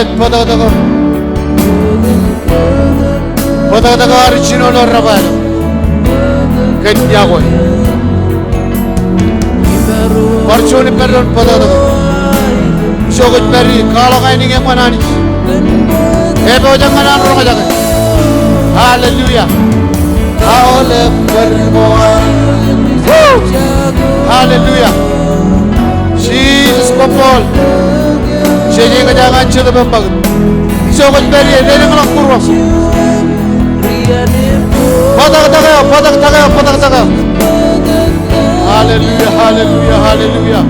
Hayat Padaga original or Rabal. Get Yahweh. Fortune Peron Padaga. Shogot Perry, Carlo Hiding and Manani. Ebo Jangan Romajaga. Hallelujah. Hallelujah. Jesus Popol. Changing a Jagan to the Bambag. So much very letting on Kuros. Padaga. Hallelujah, hallelujah, hallelujah.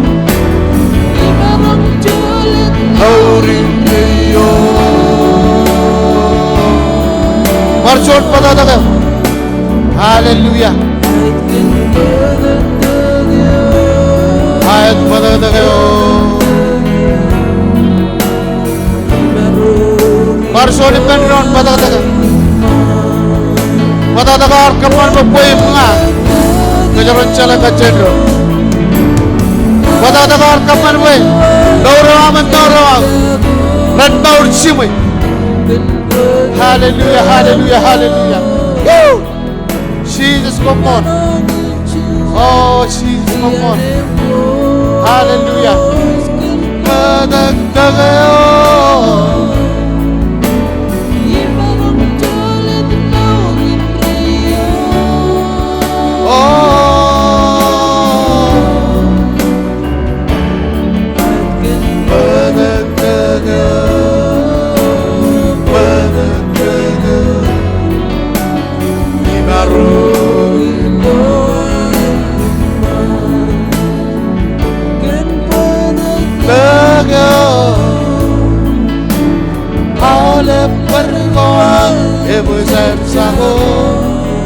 Marshallese Padaga. Hallelujah. Hayat Padaga. Marshallese Penron Padaga. Padaga or Kapan Poema. Kajaran Chala Kachedro. Padaga or Kapan Way. Doram and Doram. Red Bound Shimmy. Hallelujah, hallelujah, hallelujah. Woo! Jesus, come on. Oh, Jesus, come on. Hallelujah.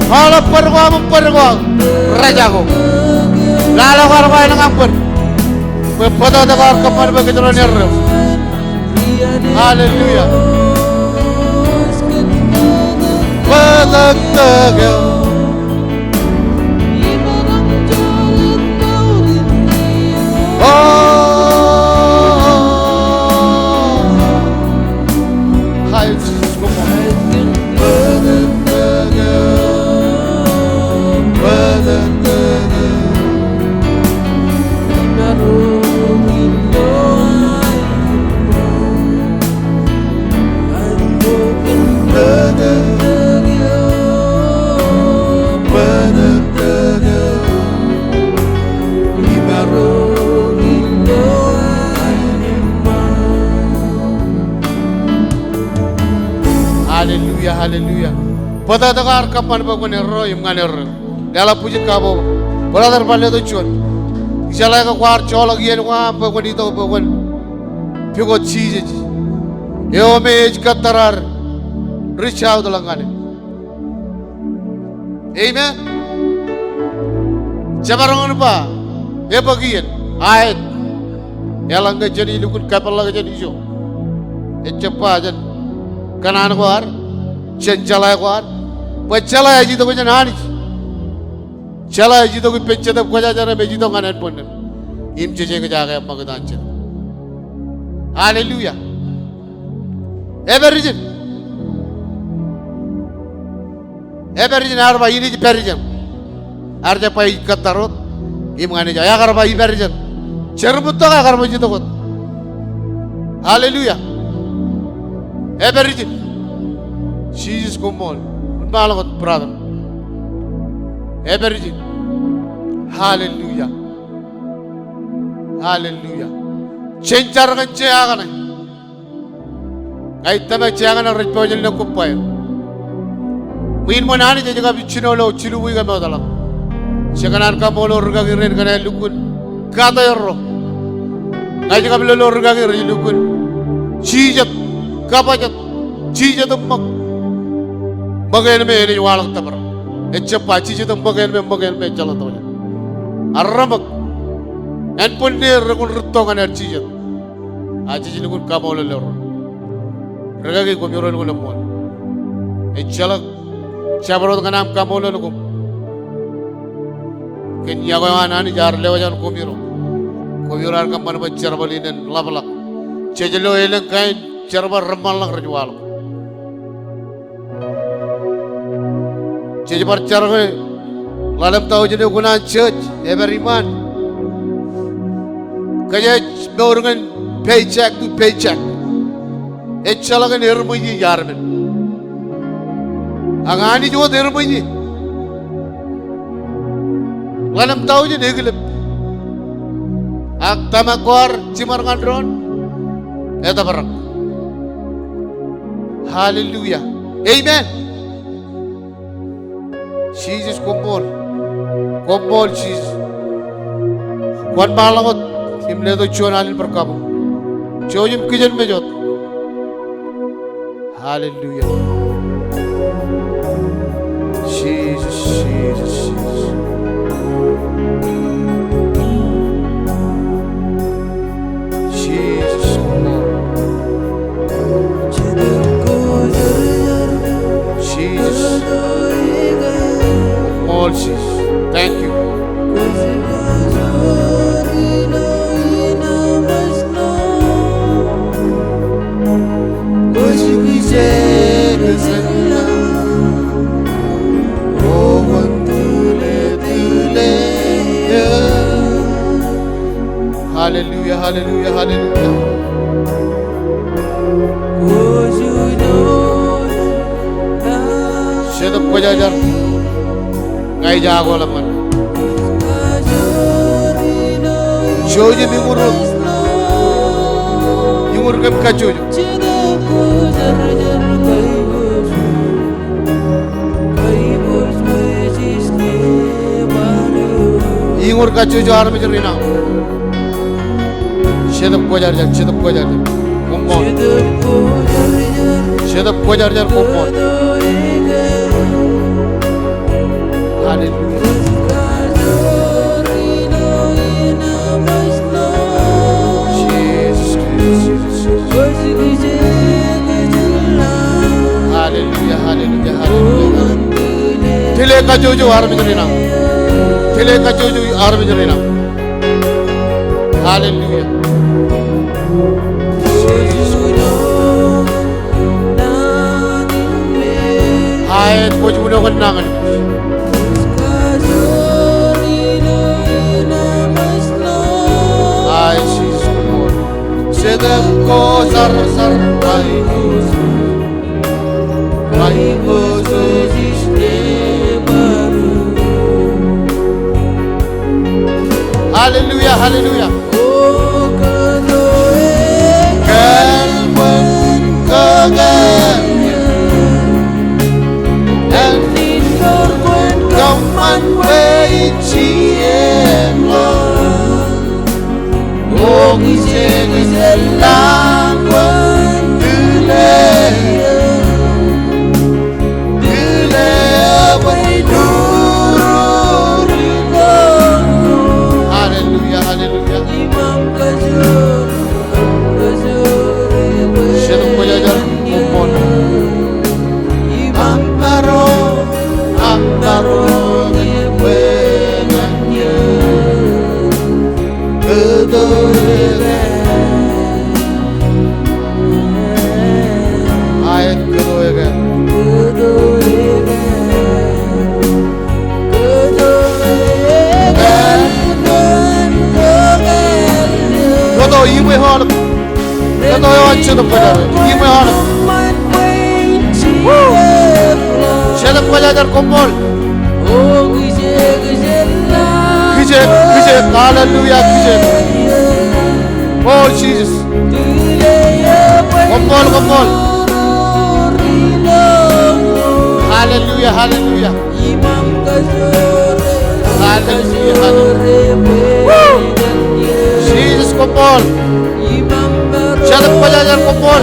Kalau perguang rajago, lalu kalau yang ngampun, bepada dekar kapan begitu nyer. Hallelujah. Bedaga. Hallelujah. Pada dekar kapan begitu nyer, yang nyer. Dalam puji kabo, pada terpaling tu cuan. Jalan ke kuar colok yang kuar begitu itu begitu. Pigot cheese. Yo mej katarar, rich out langane. Amen. Jabarangan apa? Ya bagian. Ayat. Ya langga jadi lukut kapal langga jadi jo. Cepat aja. Kanan kuar. Chala kuar, pechala aja tu macam Anij. Chala aja tu pecah tu kau jalan beji tu kanan pun. Im Joij ke jaga apa kita ancam. Hallelujah. Everything arba ini je perijan. Arja pai katarot. Im Anij Joij ya arba ini perijan. Cerbut tu kan arba je tu kot. Hallelujah. Everything. Jesus come on. Unbalagot brother. Everything. Hallelujah. Hallelujah. Cencar kan ciakan. Kait tamak ciakan orang rejpojen nak kupai. Mungkin mana ni jadi kami cinolo cilui kami adalah. Sekarang kamu lor gagirin kena lukun. Kata yorro. Kait kami lor gagirin lukun. Cijat, kapajat, cijat emmak. Bagian me ini walak tabar. Ecapa cici tu bagian me jalan tu. Arramak. Enpun ni rekun rutongan cici. Cici ni kun kamu lelor. Regagi kumyuran kun lemon. Ecalak. Cabarot kanam kamu lelor. Kenya kau yang ani jar lewajan kumyuro. Kumyuran kamu mana bercerbalin labalak. Cici lo eleng kain cerba remal lang ritual. Jadi bercerba lalam tahu jadi guna church every month. Kaya beurungan paycheck to paycheck. Echalagan irmuji yarmen. Anij Joij irmuji. Lalam tahu jadi gelap. Thematic cimar ngandron. Eta barang. Hallelujah. Amen. Jesus kumpul Jesus. Kuat malangot. Himle to cuan alil berkamu. Jojim kijan mejot. Hallelujah. Jesus. Jesus, thank you. Hallelujah, hallelujah, hallelujah. Sedap kejajar. Ngai jago laman. Joij mingurut kem kacuj. Ingur kacuj ar में चलना. Sedap kejajar. Kumpul. Sedap kejajar kumpul. Hallelujah. Hallelujah. Thile ka jojo ar में चलना. Hallelujah. Ayat kuj bunuh kenangan. Sedap ko sar bai Jesus Hallelujah. Kalbun kaganya and indoor when come and wait Oh, gise langwan dule away dururino. Hallelujah. Imam kajur Sedap kejajar kumpul. Imam taro ngebenanya ayat kedua Kata ibu halap. Kata yang sedap kejajar. Ibu halap. Sedap kejajar kumpul. Kicet. Hallelujah. Kicet. Oh Jesus. Kumpul. Hallelujah. Hallelujah. Jesus kumpul. Sedap kejajar kumpul.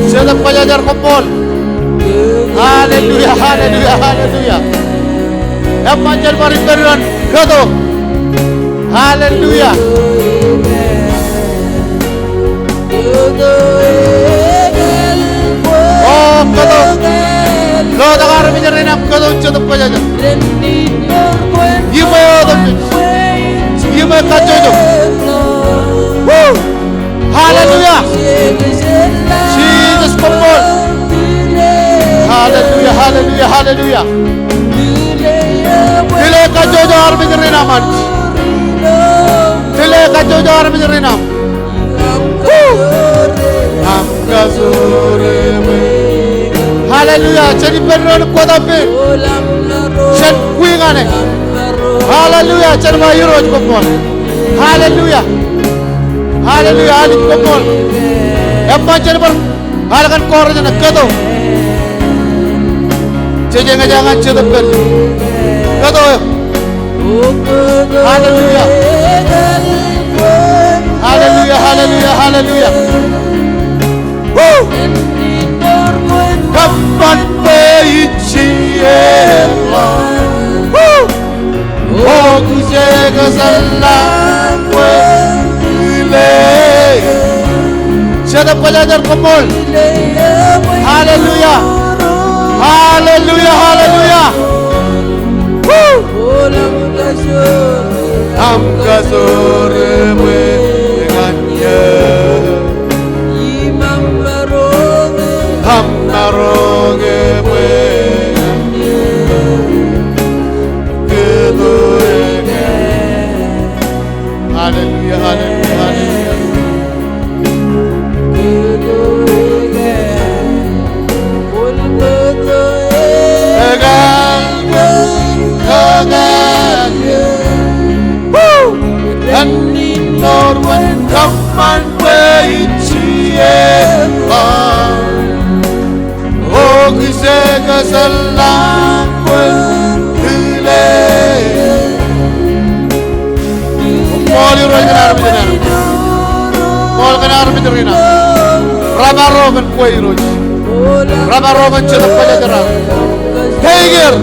Sedap kejajar kumpul. Hallelujah. Yang panjang mariberan kado. Hallelujah. Oh kado. Kado karo menyerenap kado sedap kejajar. Ibu kacojo. Hallelujah. Dile ka jojo armi dirina man. Dile ka jojo armi dirina. Hallelujah. Jadi beron kota pe. Jen kuingane. Hallelujah. Jadi bayuro jukopol. Hallelujah. Hallelujah. Ali jukopol. Apa jadi ber. Halakan kornya nak kado. Jangan cerita ber. Kado. Hallelujah. Hallelujah. Hallelujah. Hallelujah. Woo. Kapan peiciela. Woo. Oh, kujega salam wele. Siapa pelajar kumul? Hallelujah. Hallelujah. Hallelujah. Woo. Ham kasore dengannya. Ham naroge Hallelujah, hallelujah, hallelujah. Norman kapan peiciela. Oh, kisah salam wele. Moli roy kenar bidana. Mol kenar bidana. Rabaro kan koi roy. Rabaro kan cetak pelajaran. Heger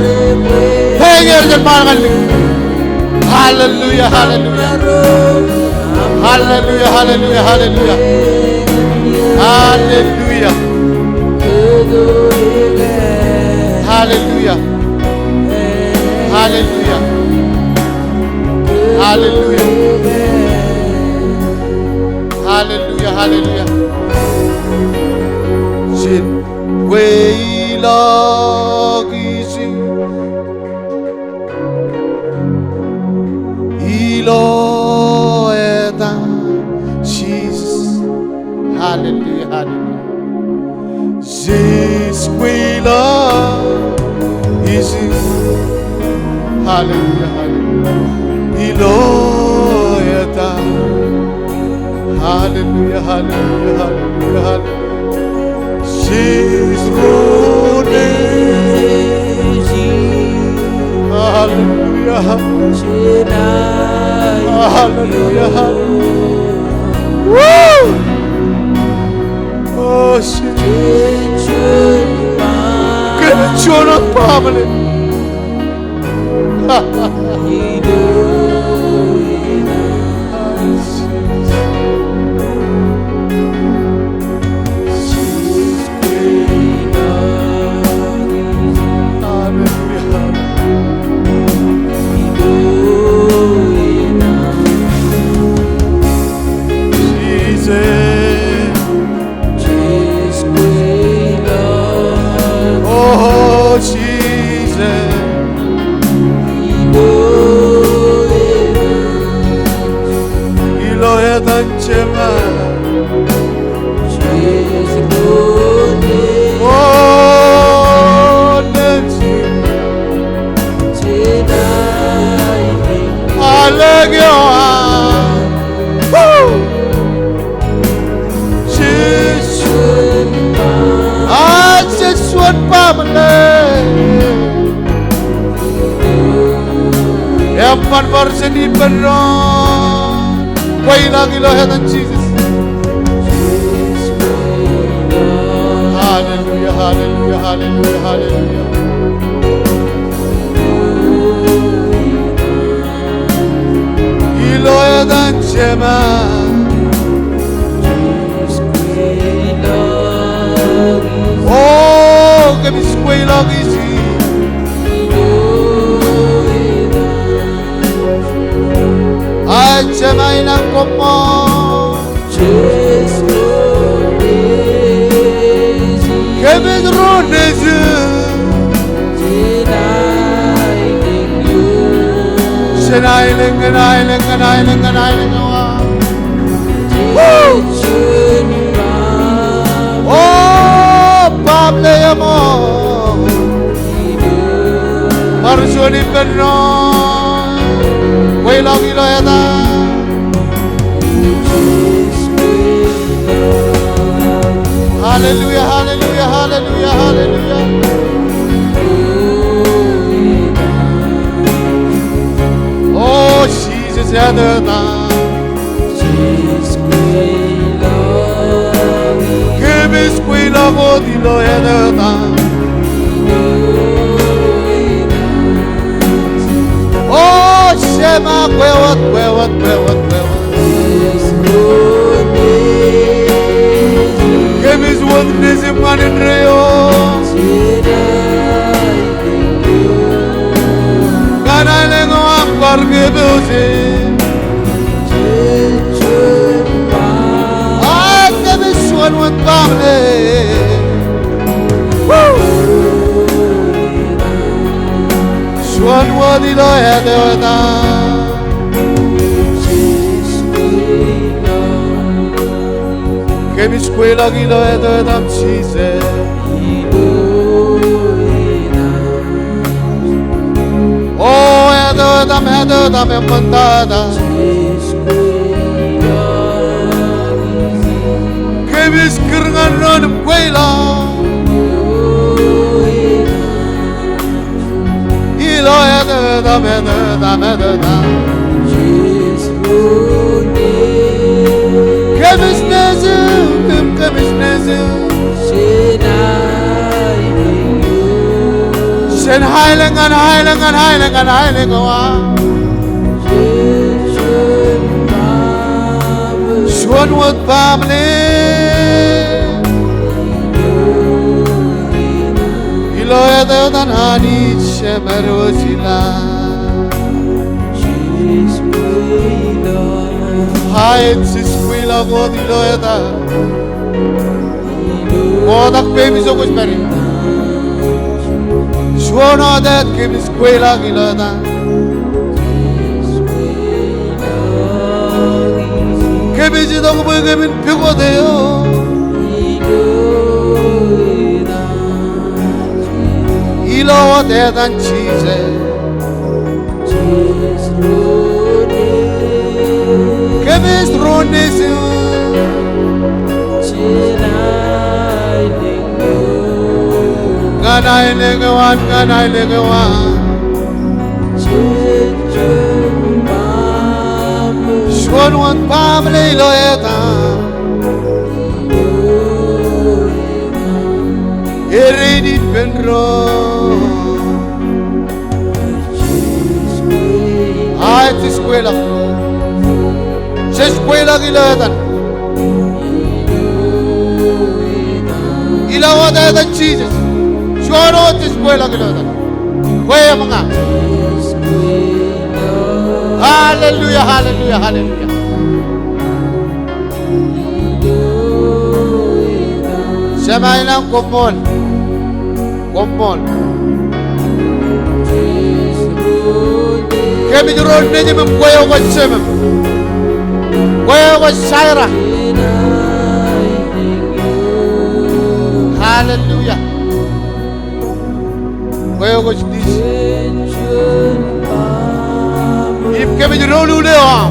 jangan kali. Hallelujah, hallelujah. Hallelujah, hallelujah, hallelujah. Hallelujah. Hallelujah. Hallelujah. Hallelujah. Hallelujah, hallelujah. Sin way lagi si ilo eta Jesus. Hallelujah, hallelujah. Jesus way lagi si hallelujah, hallelujah. Ilo eta hallelujah, hallelujah, hallelujah, hallelujah. Jesus rone hallelujah, hallelujah, hallelujah. Woo! Oh shit. Kenchona family. One version in Beron. Why lagi lo head and Jesus. Hallelujah, hallelujah, hallelujah, hallelujah. Ilo head and Shema. Oh, que mi escuela lagi. Chemay ng komo Kebig ronezi island. Oh, Pablo amor, Marshallese penon, way long iloyada. Hallelujah, hallelujah, hallelujah, hallelujah. Oh, Jesus, Adonai. Oh, Shema, where what? Give his wonders in man in Rio. Can I let go and forgive you? I give his one with family. Swan worthy Lord, che mi squilla chi lo è da mcise. Oh, è da me mandata. Che mi scringano in quella. Ilo è da me. Che mi snezim. Sen heiling. Swan with family. Ilo edo dan Anij Joij. Hayat sisquila god ilo eda. Modak baby so kuch meri. Swan adat ke squila ilo eda. Ke biji dog boy ke bin pigo deo. Ilo adat cheese. Kemis ronesu ganai legawan Shwan wan family loeta Erini penro Ay tisquela Sesquela gilatan Ilawa da Jesus Shwano tisquela gilatan Waya mga Hallelujah, hallelujah, hallelujah. Semay lang kumon. Kami durod na niya mamkwayo ka semem. Kwayo ka sayra. Hallelujah. Kwayo ka dis. If kami durod ulit ha.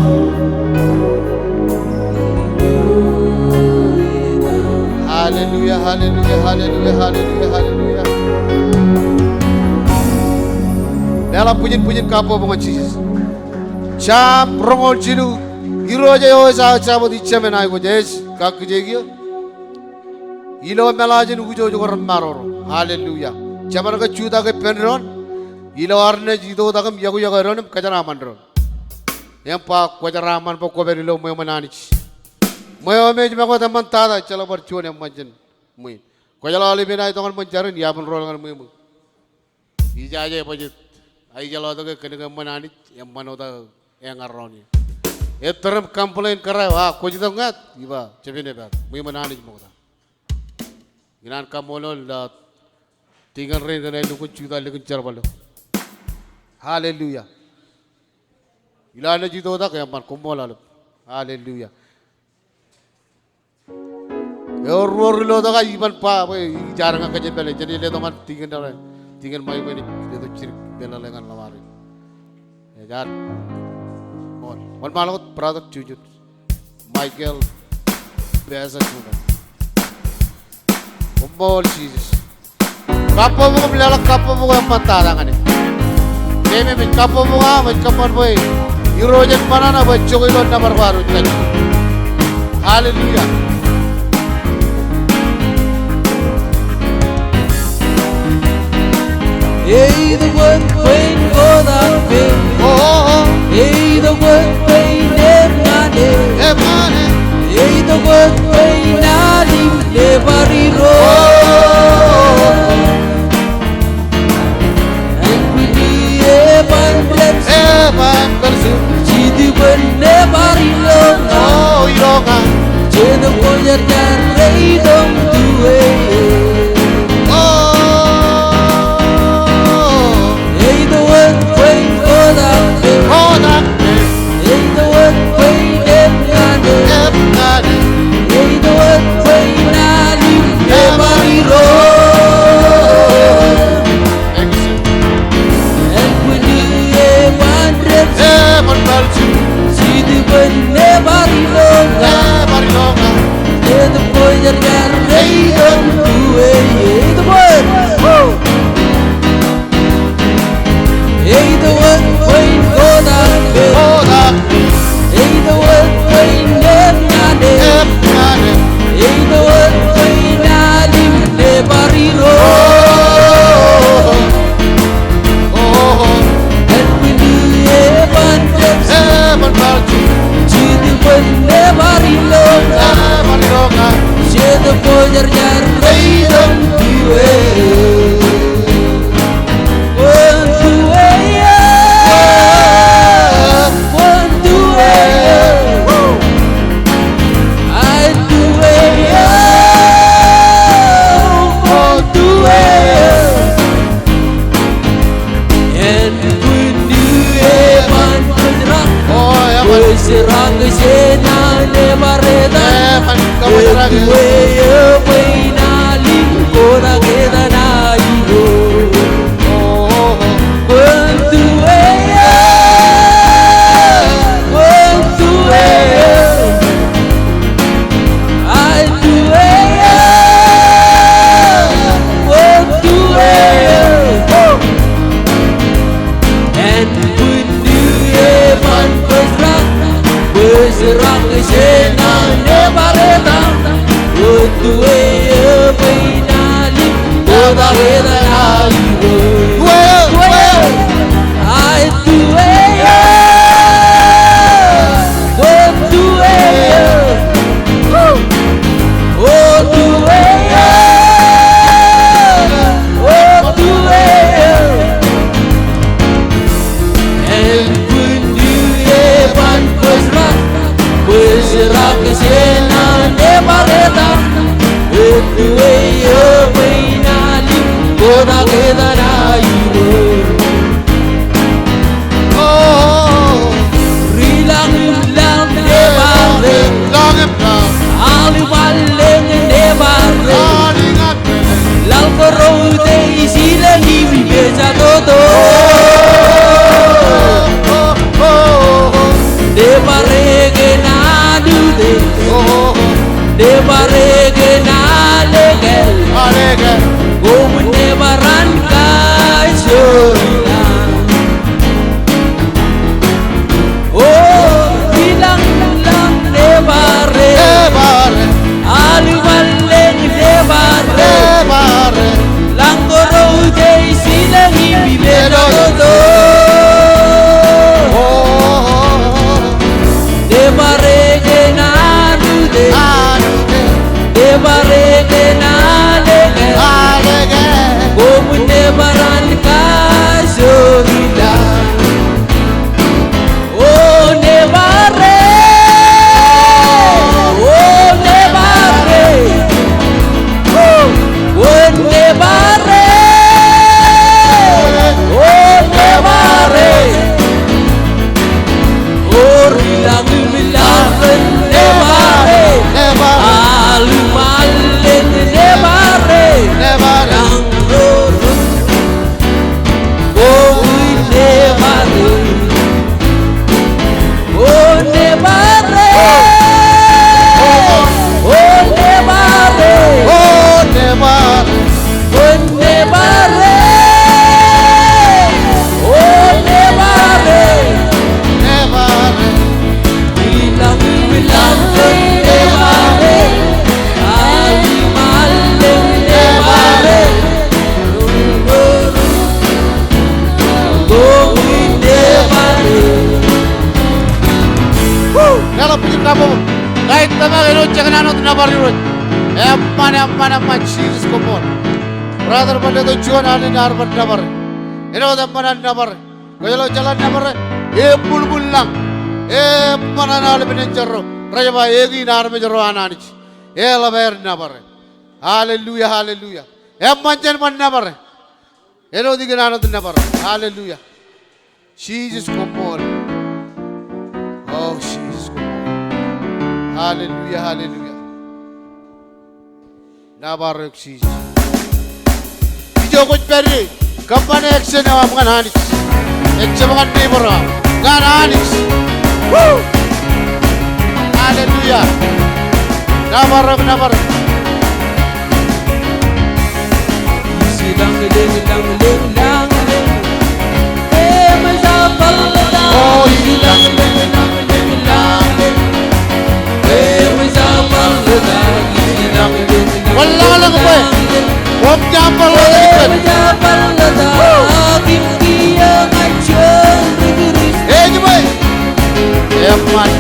Hallelujah, hallelujah, hallelujah, hallelujah, hallelujah. Dalam pujian-pujian kapo mga Jesus. Cham prongol chilu. Iro jayo sa chamo di chamen ay ko jes kak jegio. Ilo melajin ujo jo maroro. Hallelujah. Chamar ka chuda ke penron. Ilo arne jido dagam yagu ron kajara manron. Yang pa kajara man pa ko berilo mo mananich. Moyo mej mako teman tada chalo bercuan yang macam mui. Kau jalan alih bina itu kan mencari dia pun rolongan mui. Ija aja pajit. Ayi jalan itu ke kena menani yang mana itu yang arroni. Terus komplain kerai wah kau jadi enggak? Iba cepet ber. Mui menani mau dah. Inan kamolol dah tinggal rent dan itu kun cuta lekun cerbalo. Hallelujah. Ilana jito da kaya man kumola. Hallelujah. Your lo da even pa jarang ka jebele jadi le man tingin mai bani le to chirik bela lengan lawari. Jar one malot brother chujut Michael Beza Juna. Kumbol Jesus. Kapo mo bilala kapo mo ang pantarangan eh. Kaya may kapo mo nga, may kapan mo eh. Eurojan mana na ba chokilon na barbaro dyan. Hallelujah. Hey, the word pain for that pain. Hey, the word pain emane. Hey, the word pain alim lebariro. And we need evan persu. Chidi ben lebariro. Oh, ironga. Chedi boyer jar reidom tuwe. Deva regena Kahit naman, tsaka na natin nabarirot. Man, Jesus, come on. Brother, pala ito, Juan, alin na arman nabar. Dampanan nabar. Kaya lo jalan nabar. Bulbul lang. Mananalo pinanjaro. Raya ba, egi na arman jaro ananich. Laber nabar. Hallelujah, hallelujah. Manjan man nabar. Di ka natin nabar. Hallelujah. Jesus, come on. Oh, Jesus, come on. Hallelujah, hallelujah. Nabarok Jesus. Jokot peri, kampane action na mga hanis. Eksa mga neighbor nga hanis. Woo! Hallelujah. Nabarok. Silang lang. Masapal na. Oh, silang lang. Masapal na. Wala lang ko eh. Huwag niya pala ito. Di ba eh? Man.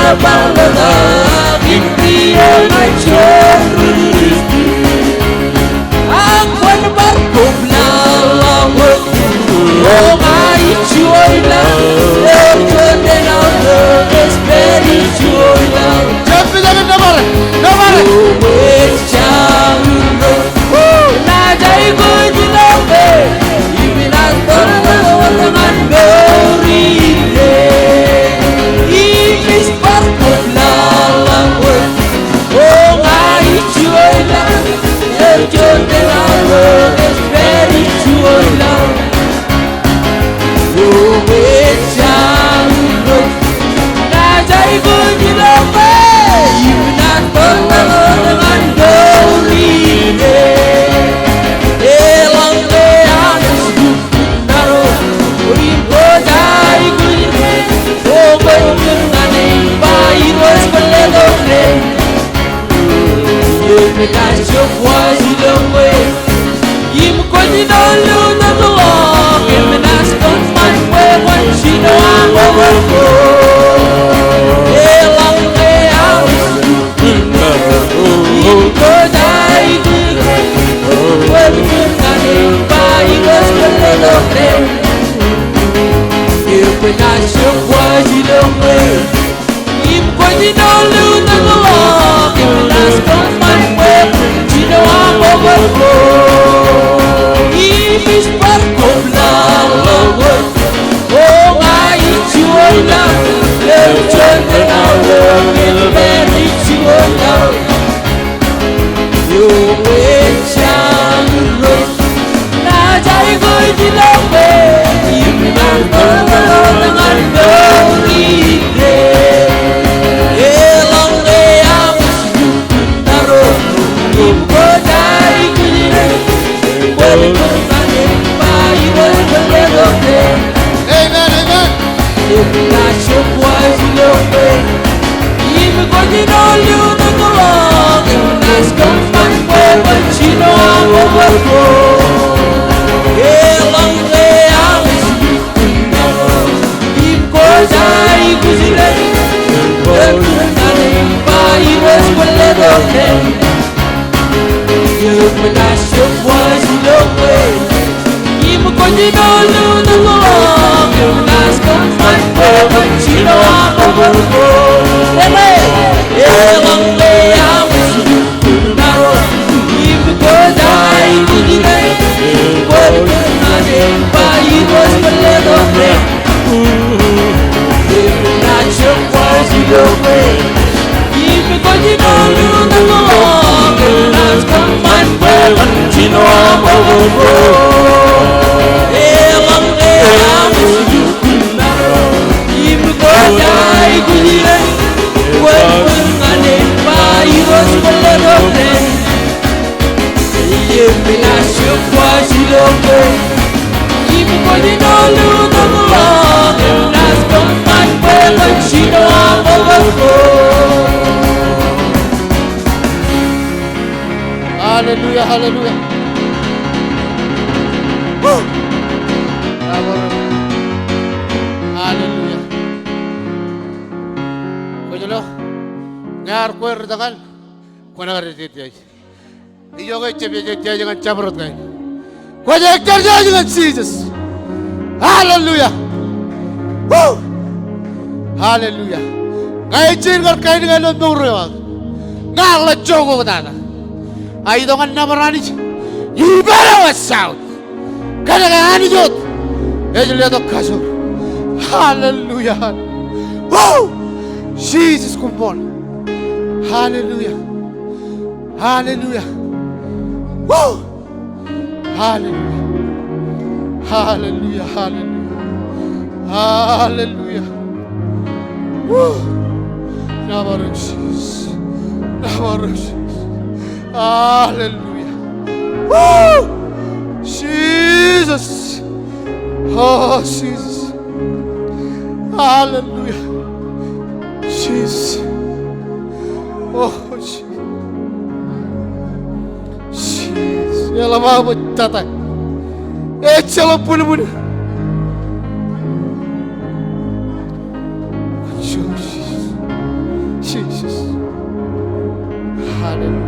Bangla, India, my children. one thing I love is that you will know. You will shine bright. Now I go to love me. You can go and I know it. Yeah, long day I wish you could narrow. You go die good. Well, it was running by you was the little day. Amen, amen. If not your boys, you know me. Even when you know you don't go wrong, you ask come my way, but you know I'm overflow. Yeah, long day I wish you could know. If cause I could let it, but running by you was the little day. If not your boys, you know me. Even when you know you don't go wrong, you ask come my way, but you know I'm overflow. Yeah, long day I wish you could narrow. Even because I couldn't let it, but running by you was the little thing. If not your voice, you know me. Even because you know you don't go wrong, you ask come my way, but you know I'm overflow. Yeah, long day I wish you could narrow. Even because I couldn't let it. When running by you was the little thing. If me not your voice, you don't go. Even when you know you don't go wrong, you ask come my way, but you know I'm overflow. Hallelujah, hallelujah. Woo! Hallelujah. Kujalo, ngar kuer dagal, kuna garit jay. Iyo kay jay jangan cabrot kay. Kujak jay jangan Jesus. Hallelujah. Woo! Hallelujah. Kay jingar kay dengan nurul. Ngar la jogo kata. Ayo dengan namarani. You better watch out. Kada kay Anij Joij. Ejle to kasur. Hallelujah. Woo! Jesus, come on. Hallelujah. Hallelujah. Woo! Hallelujah. Hallelujah. Hallelujah. Hallelujah. Woo! Now, Jesus. Now, Jesus. Hallelujah. Woo! Jesus. Oh, Jesus. Hallelujah. Jesus. Oh, Jesus. Jesus. Ela vai tata. Echalo pulu. Jesus. Jesus. Hallelujah.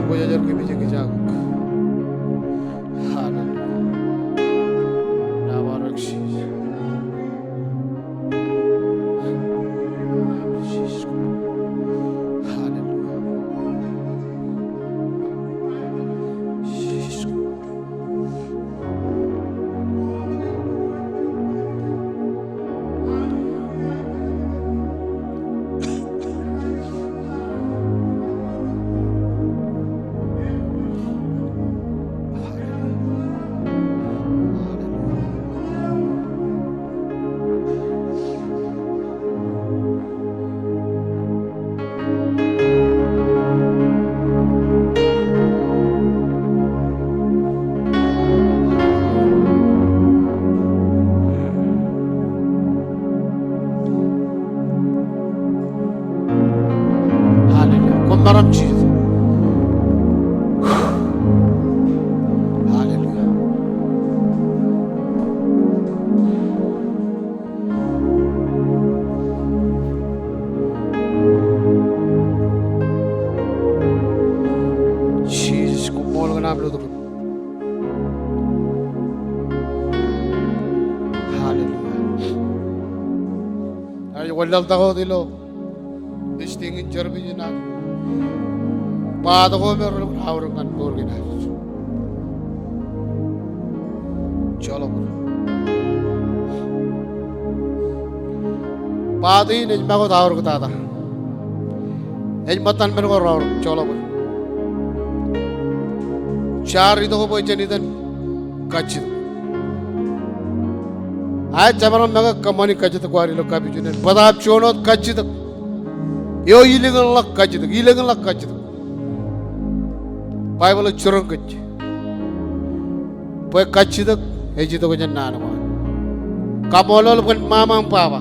Voy a hallar que me llegue ya. Namaram Jesus. Hallelujah. Jesus, kumol ka namin luto. Hallelujah. Ay, walang tako dilo. Distingin Jeremy yun na. Pato ko meron ng awrang kanbor gina. Chalo po. Pato yun, ejma ko tawar ko tata. Ejmatan meron ko rawar. Chalo po. Char ito ko po ijanitan. Kachit. Ay, jamaran mga kamani kachit ko ari lo kapi junen. Padap chonot kachit. Yo illegal lak kachit. Illegal lak kachit. Bible churang kach. Poi kachit. Ejito ko jan nana mo. Kamolol pun mamang papa.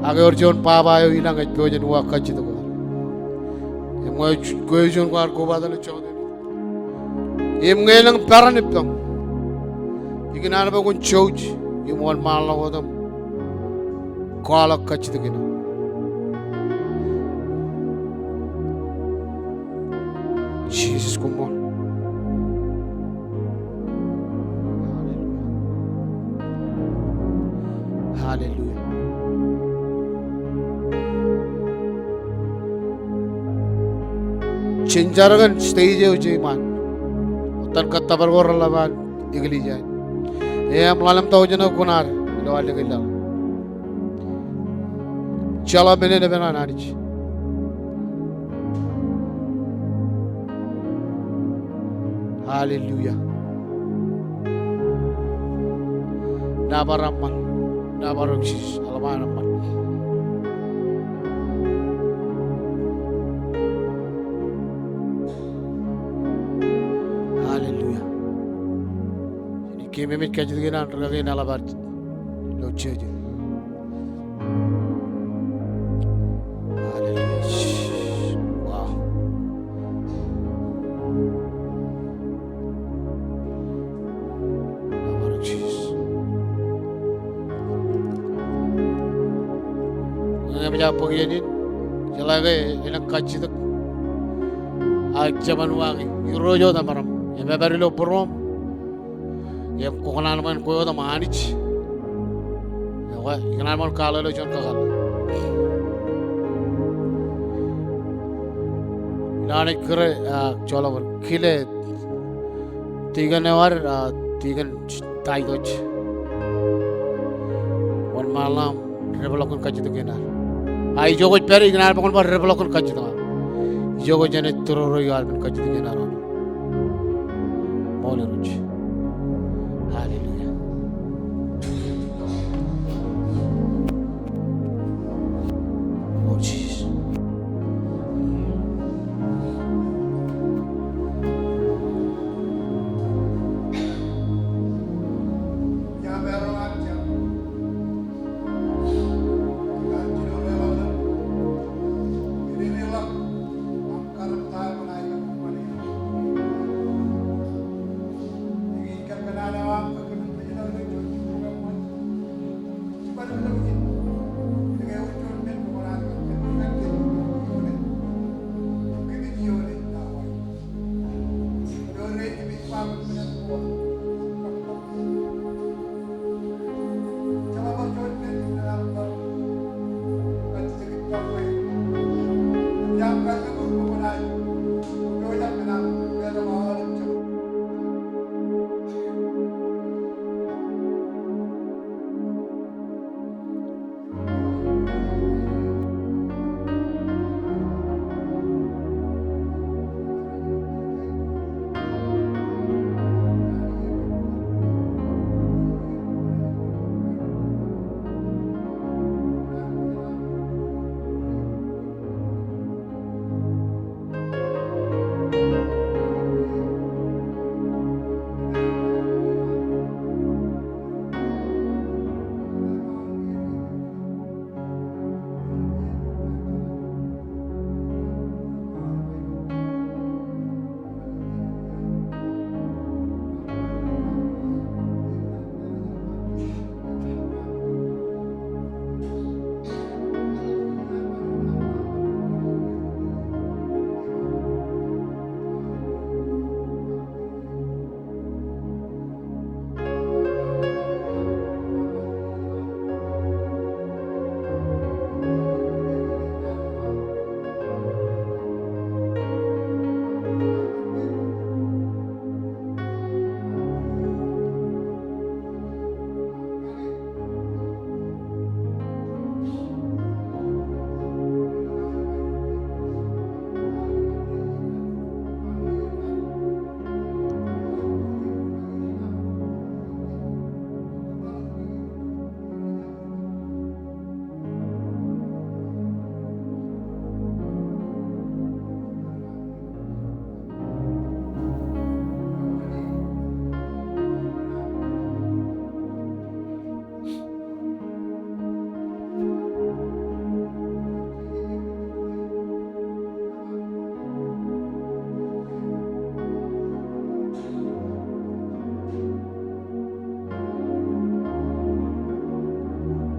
Age orjon papa yo ilang ej ko jan wa kachit ko. Mo gojon ko ar ko badal chode. Em ngelang paranip tong. Ikinana ba kun choj. Im wal mal ko tam. Kala kachit gina. Jesus come on. Hallelujah. Chinjaragan stage uji man. Utan kata bergor lawan igli jai. Am lalam tahu jana kunar. Lawal igli. Chala mene ne bena Anij. Hallelujah. Nabaramman. Nabaroksis. Alamanamman. Hallelujah. Ini kemimit kajit gina ragay nalabar. Lo cheje. Pagyanin, jalagay ilang kachit. Agjaman wagi, irojo na maram. Yung mebarilo purom, yung kukunan naman kuyo na Anij. Yung kukunan naman kalalo dyan kakal. Ilanik kere, chola war kile, tigan war, tigan taidoj. Wan malam, rebalakun kachit kena. Ay jogo peri ignar pakon par rebalakon kachit nga. Jogo jane turoro yalmen kachit gina ron. Mole ruch. Hallelujah. Oh Jesus.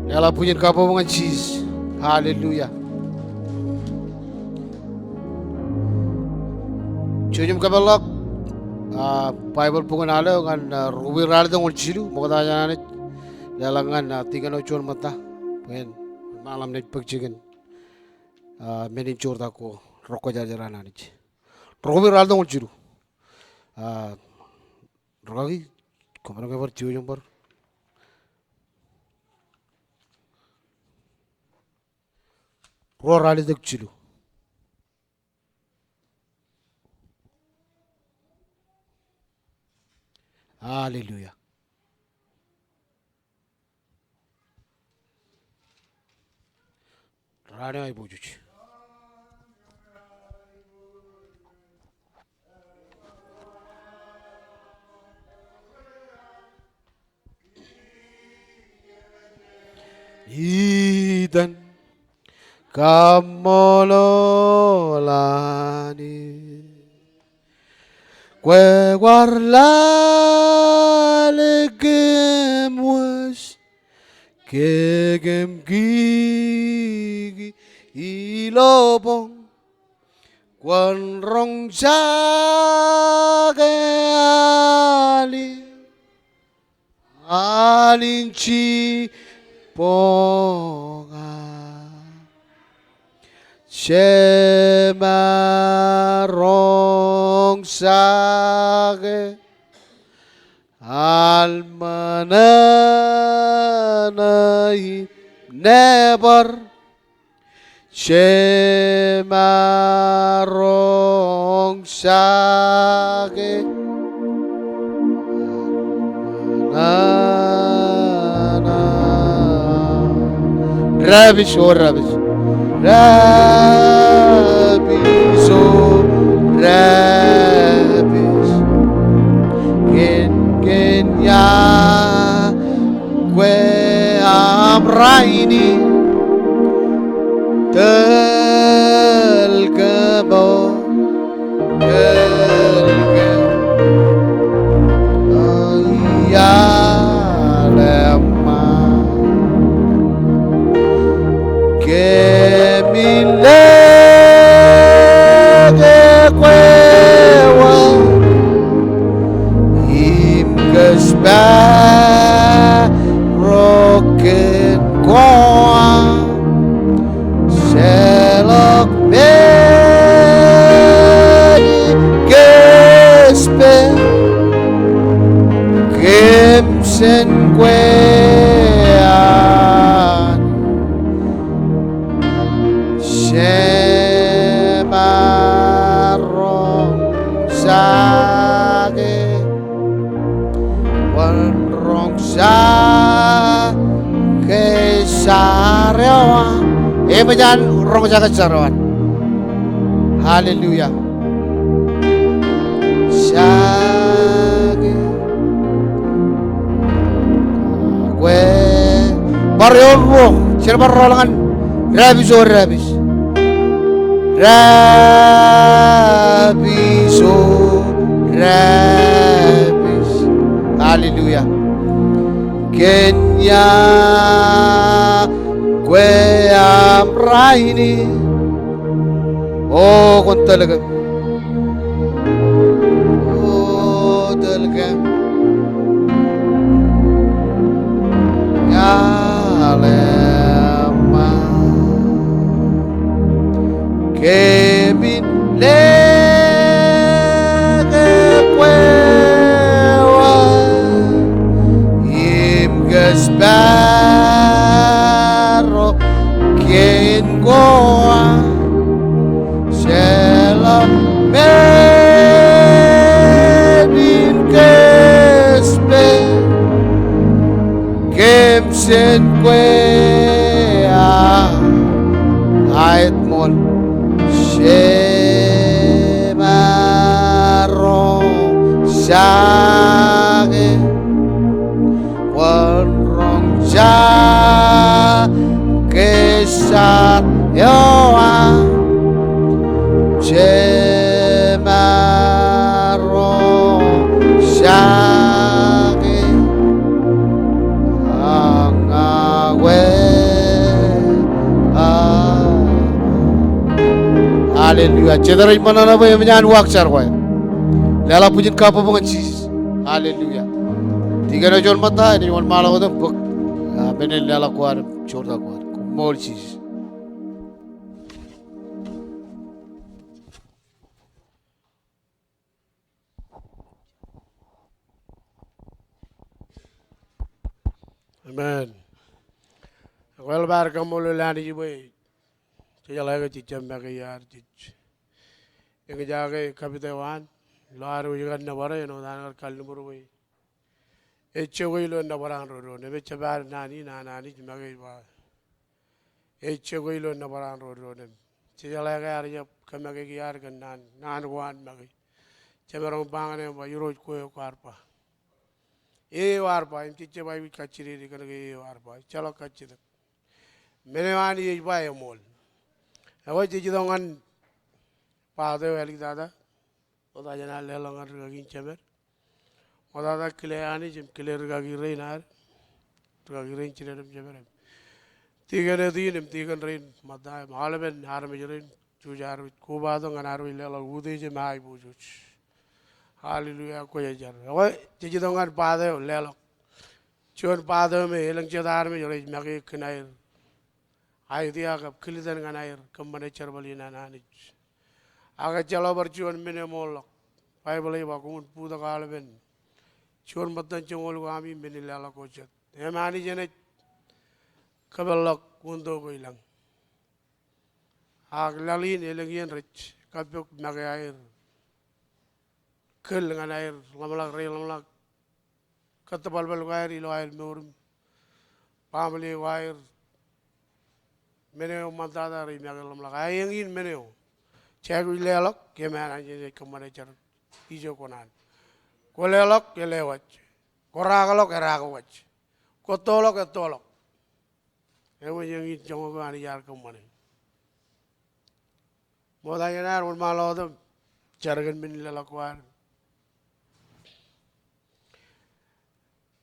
Yala punyin ka po mga cheese. Hallelujah. Chujum ka balak. Bible po nga nalo ngan ruwi ralo dong ulchilu. Mukha tayo nanit. Lalangan tiga no chon mata. Pen malam net pagchigan. Menin chor ta ko rokko jarjara nanit. Ruwi ralo dong ulchilu. Rogi kemana kabar chujum par. Ro rali dek chilu. Hallelujah. Rani ay bojuch. Idan kamololani. Kwe warlale gemwas kegem gigi ilobong kwan rong jage alinchi ponga Shemarong sage almananai never Shemarong sage Ravish or ravish Rabbis, oh rabbis, Kenya, kwe amraini, tel kebo, ya lema, Rocket Goa Selok Bedi Gespe Gimsen Kwean Shemarong Sage Wanrong Sage Sarewa Majan Rong Sage Sarewan Hallelujah Sage Kwe Baryon Rong Sirbar Rolangan Rabis o Rabis Rabis o Rabis Hallelujah Kenya kwe amraini oh kung talaga yalema Kevin lege kwewa Sparo quien goa Shela medin kespe Kemsen kwea Aitmon Shemaro Shage Ja Kesha Yoa Chemaro Shage Angawe Haleluya. Cedera mana na ba yang waksar ko. Lala pujin kapa bunga cheese. Haleluya. Tiga na jon mata ni wan mala ko dam buk. Benen lala kuar chorda kuar. Kumol cheese. Amen. Well bar kamolo lani jiboy. Cejala ga cicam ba yar cic. Yang jaga kapitawan. Laru juga na bara no dan kal numero boy. Eche lo na bara ro ne be chabar nani magai ba. Eche lo na bara ro ne. Cejala ga yar jab kamage yar kan nan wan magai. Chabarong bangane ba yuro ko arpa. Warpa im cice ba wi kaciri di kan ge warpa. Chalo kaciri. Menewani ye ba ye mol. Awo cici dongan pa de wali dada. Oda jana lelongan ragin cemer. Oda da kile ani jim kile ragi reinar. Ragi rein cire dem cemer. Tiga ne dinim tiga rein madai malaben har me rein jujar kuba dong anar wi lelo ude je mai bujuch. Haleluya ko ya jar. Awo cici dongan pa de lelo. Chon pa de me elang cedar me jore magi knair. Ai dia kap kilidan nganair kembane cerbalina nanich. Aga jalo berjuan mene molok. Pai balai bakungun puda kalben. Chuan matan chongol kami mene lala kocet. Emani jene kabalok undo ko ilang. Ag lalin elengien rich. Kapyok magair. Kel nganair lamalak rel lamalak. Katapal bal wair ilo air murum. Pamali wair. Meneo mantada ri magal lamalak. Ayengin meneo. Cegu lelok ke mana je kemana cer ijo konan. Ko lelok ke lewat. Ko ragalok ke ragawat. Ko tolok ke tolok. Ewo yang it jongo ko ani yar kemana. Moda yanar un malo dum cergen min lelok war.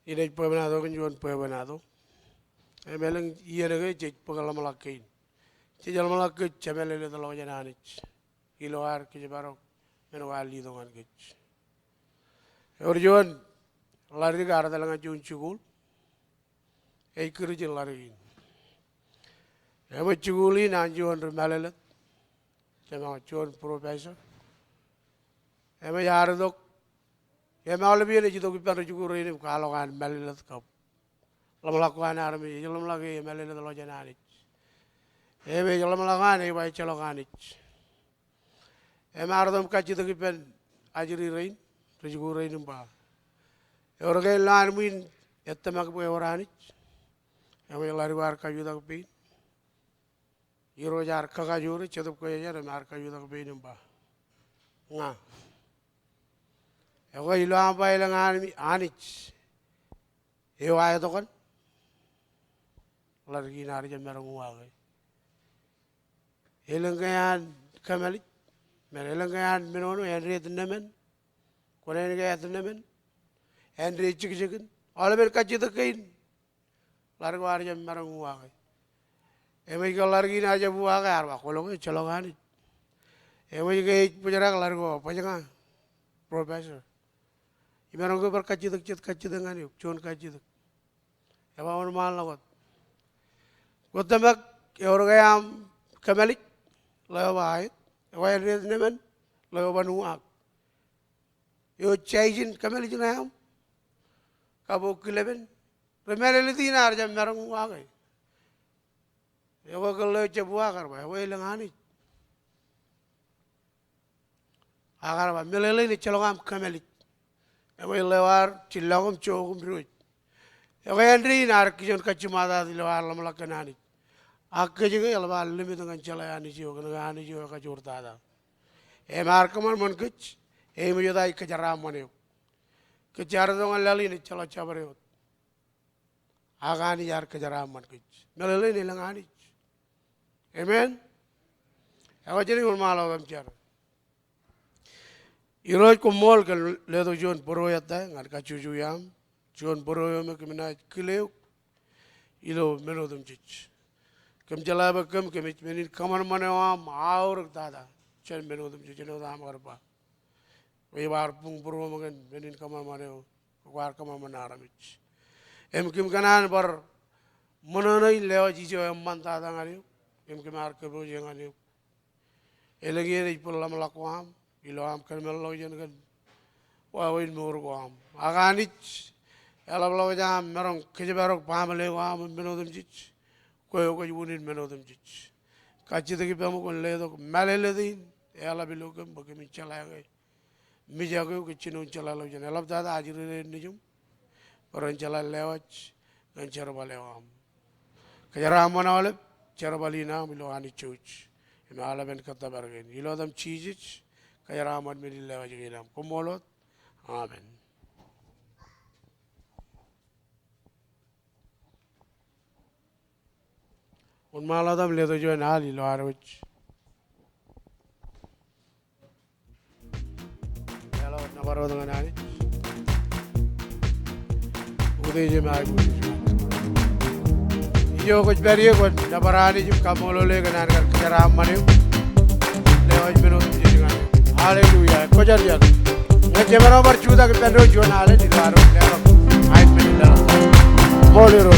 Ide pebenado kan juan pebenado. Emeleng iere ke cek pengalaman lakin. Cek malak ke cemelele telo jananich. Kiloar ke barok menwali dongan kech. Orjon lari gar dalang jun chugul. Ei kerja lari. Ema chuguli nanjuan remalelet. Cema chuan professor. Ema yardok. Ema albi ne jidok pipan chugur ini kalogan malelet kap. Lam lakuan armi jelam lagi malelet lo jananich. Eme jelam lagan ei bai celoganich. Emardom kaci tu kipen ajri rain, tujuh rain umpa. Orang lan min etemak boleh orangit, emang lari war kayu tak pin. Iro jar kakajuri cetup kaya jar emar kayu tak pin umpa. Nga. Ego ilo apa ilang anij. Ewa itu kan. Lari nari jam merong uang. Ilang kaya kamalit. Menelang kaya menono Henry tenemen, konen kaya tenemen, Henry cik-cikin, all berkaci tekin, lari war jam marang uang. Emai kalau lari gini aja buah kaya arwah, kalau ke celongan. Emai ke penjara lari gua, penjara profesor. Ibarat gua berkaci kaci dengan yuk, cuman kaci tek. Emang orang mal lawan. Gua tembak, orang kaya kembali, lewat. Why read nemen? Lalu banuak. Yo cajin kamel jinayam. Kabo kileben. Remel litina arjam merang wagai. Yo kalau cebuak arba, yo ilangani. Agar ba melele ni celongam kamelit. Yo lewar cilangum cogum ruit. Yo Henry nar kijon kacimada di lewar lamalakanani. Akka juga ya lebar limit dengan celaya Anij Joij ka jortada. Emar kaman mon kech, mujudai kejaram moneu. Kejar dengan lali ni celo cabareu. Agani yar kejaram mon kech. Melele ni langani. Amen. Aku jadi ulmalo bamcar. Iroj ko mol ke ledo jon poroyata ngar ka cujuyam. Jon poroyam ke mina kileu. Ilo melodum cich. Kem jalaba kem kemit menin kamar manewa maur dada. chen menodum jeno dam garba we war pung purwo magan benin kama mareo war kama manaramich em kim kanan bar mononoi leo jijo em manta dangari em kim ar ke bo jengani elegi ni pulam lakwam ilo am kan melo jen kan wa win mur kwam aganich elablo jam merong kejebarok pamale kwam menodum jich ko yunin menodum jich kachi de pamo kon ledo malele din ela bilogam bagami chalage mijago ke chino chalalo jen elab dada ajire nijum orang chala lewach dan charba lewam kajara manawale charbalina milo Anij Joij ina ala ben kata bargen ilo dam chijich kajara amad mili lewach ginam kumolot amen un maladam ledo jo na ilo arwich hello nabaro dengan Anij ude je mai yo kuch beriye ko nabarani jum kamolo le ganan kar kajara mane lewach meno jingan hallelujah ko jar jar nge mero bar chuda ke penro jo na ale dilaro lero ai meni la bolero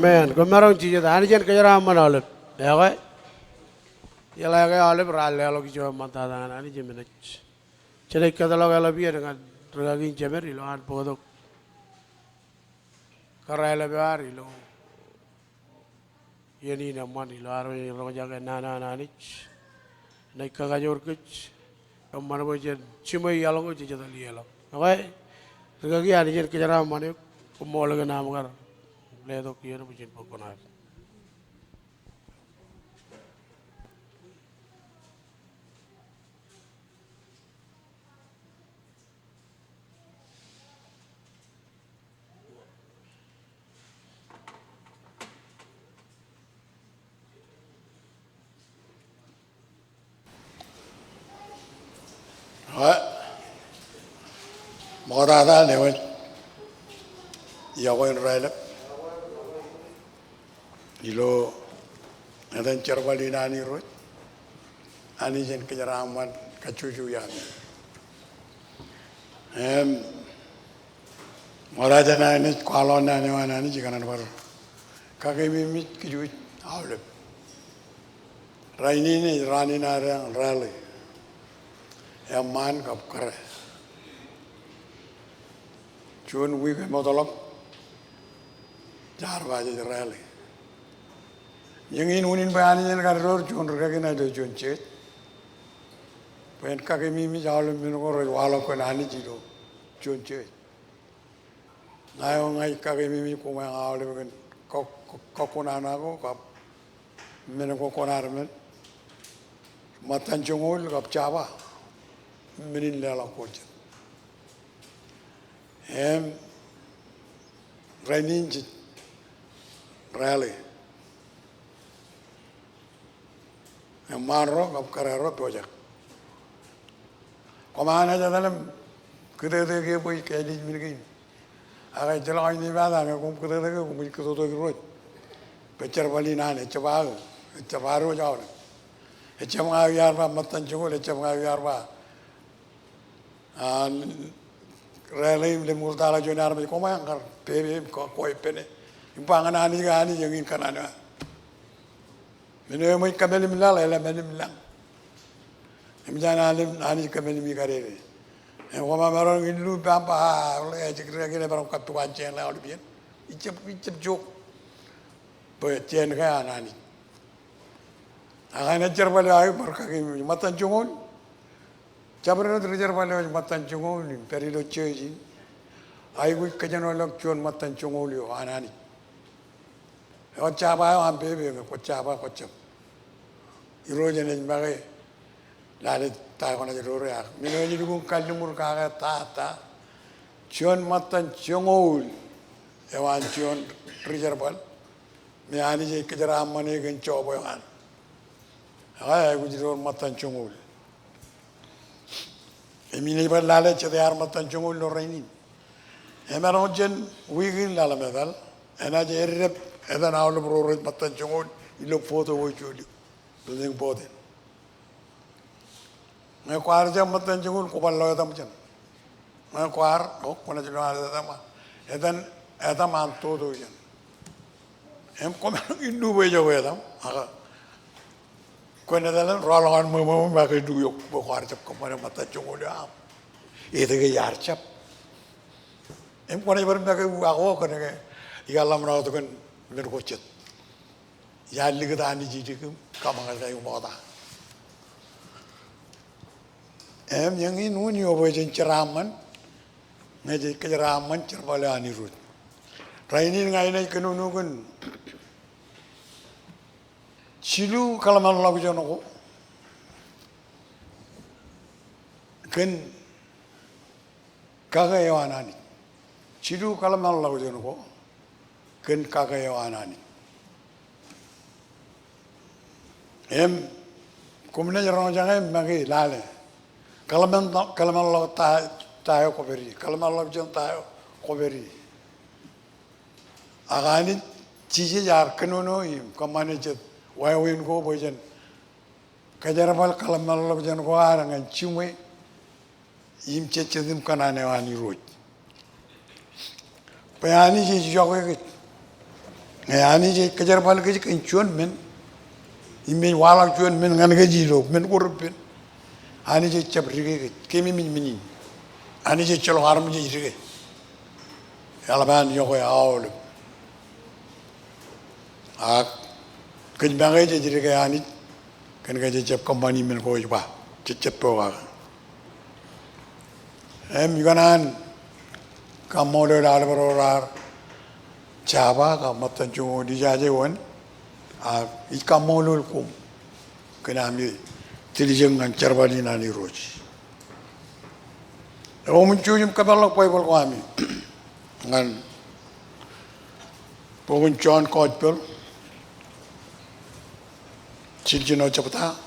amen gomarong chije dani jen kajara manalep yaga yalaga alep ralle alo kijo manta dana ani jemenach chele kadalo galo bi dengan ragin jemer ilo an podok karela bar ilo yeni na man ilo aro ilo jaga nana nanich nai kagajor kich man bo jen chimai yalo ko chije dali yalo yaga ragi ani jen kajara mane ko molaga namgar ledo kiyo bujin pokonar Morada lewen yawen raila ilo adan charbali nani rot ani jen kejaraman kacucu yan morada nani kwalon nani wana ni jikanan baru kage mimi kiju awle raini ni rani nara rale man kap kare chun wi ke modolok jar baje rale yang ini unin bayani yang karor chun rega na do chun chet pen kage mimi jawle min ko ro walo ko nani jiro chun chet nayo ngai kage mimi ko ma awle ben ko konana ko kap men ko konar men matan chungol kap chawa menin lela ko chet rainin ji rally marro kap karero project komana jadalam kede ke boy ke di milgi aga jalai ni bada ne kom kede ke kom ke to ro pecher bali na ne chabaro jaw ne chama yar ba matan jungo le chama yar ba Relaim le multala jonar me koma angkar pebe ko pene. Impangan ani yang in kanana. Mene mo kameli milala ela meni milang. Imjana ani kameli mi karere. Koma maron inlu pampa le jikra gele barom katuan chen la olbien. Icep jok. Pe chen ka anani. Agana cerbale ayu berkaki matan jungun. Cabrera cerbale matan jungun perido ceji. Ayu kejano lak cuan matan jungun yo anani. Caba am bebe ko caba ko cep. Iro jene bagai lale ta kona jero ya. Mino ni dukung kalumur ka ta. Cuan matan jungun. Ewan cuan reserval. Me ani je kejara mane gen cobo yan. Ay gujiro matan chungul. Emini bar lale chede ar matan chungul lo reinin. Emaro jen wigin lala medal. Ena je errep edan awlo bro matan chungul ilo foto wo chuli. Tudeng poden. Me kwar jam matan chungul ko bal lo tam chen. Me kwar ok kona jilo ada tam. Edan an todo jen. Em kome indu bejo edam. Aga Kena dalam rolangan mama makai duyuk bukan cap kemana mata cungul am. Itu ke yar cap. Em kena ibarat makai aku kena ke ialam rau tu kan berkocet. Yar lihat Anij Joij ke kamangan saya umada. Em yang ini nuni obojen ceraman, ngaji keceraman cerbale Anij Joij. Raini ngai nai kenunu kan. Cilu kalau malu lagu jono ko, kan kagak yang anani. Cilu kalau malu lagu jono ko, kan kagak yang anani. Em, kumne jarang jangan magi lale. Kalau malu lagu tayo ko beri, kalau malu lagu jono tayo ko beri. Agani cici jar kenunu im kamane jet. Wai win ko bojen kajarabal kalam mallo jan ko arangan ciume yim cecedim kanane wani Joij pe Anij Joij ke Anij Joij kajarabal ke kan cuan men imme wala cuan men ngan ga jilo men ko rupen Anij Joij cabri ke kemi min Anij Joij chalo haram ji ke yalla ban yo ko awol ak Kan bangai je jadi kayak Anij, kan kayak jejak company men ko iba, cecep poga. Yukanan kamu le dal berorar, Java matan jungu di jaje wan, ikan molul kum, kena ambil tilijengan cerbali Anij Joij. Om cujum kabalak pai bal kami, ngan pokon John Codpel. Ciljino cepata.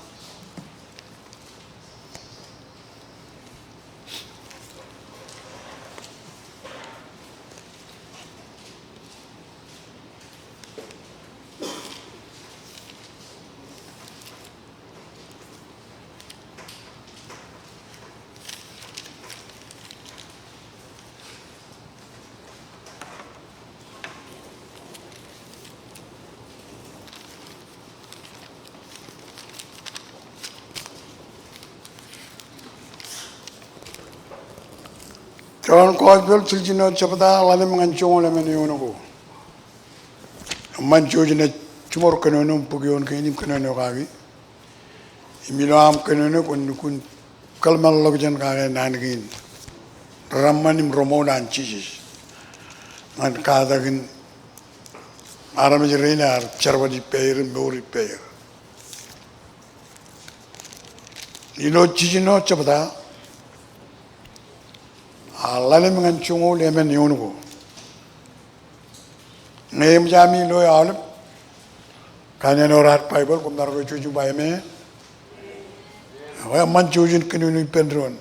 John Codpel ciljino cepata lale mengancung oleh menyono ko. Man Joij na cumor kenono pugion kenim kenono kagi. Imilam kenono kun kalmal logjan kage nangin. Ramanim romonan cicis. Man kadagin aram jerena cerbadi peir mbori peir. Ilo ciljino cepata Lalu mengancung oleh menyono. Ngem jami lo ya alam. Kanya norat Bible kumar ko cucu bayame. Wah man cucu kini pendron.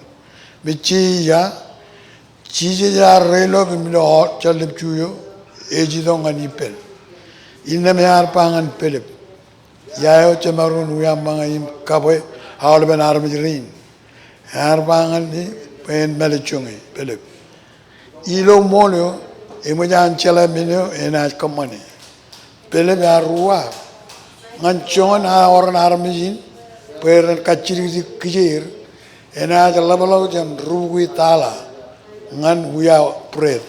Bici ya, cici ya relo kemilo calip cuyo. Eji dong ani pel. Inna me pangan pelip. Ya yo cemarun uyam mangayim kaboy. Awal ben armijrin. Pangan ni pen melecungi pelip. ilo molio emojan chala minio ena kamane pele barua nganchon a orang armijin per kaciri kijir ena jalabalo jan rugi tala ngan huya pret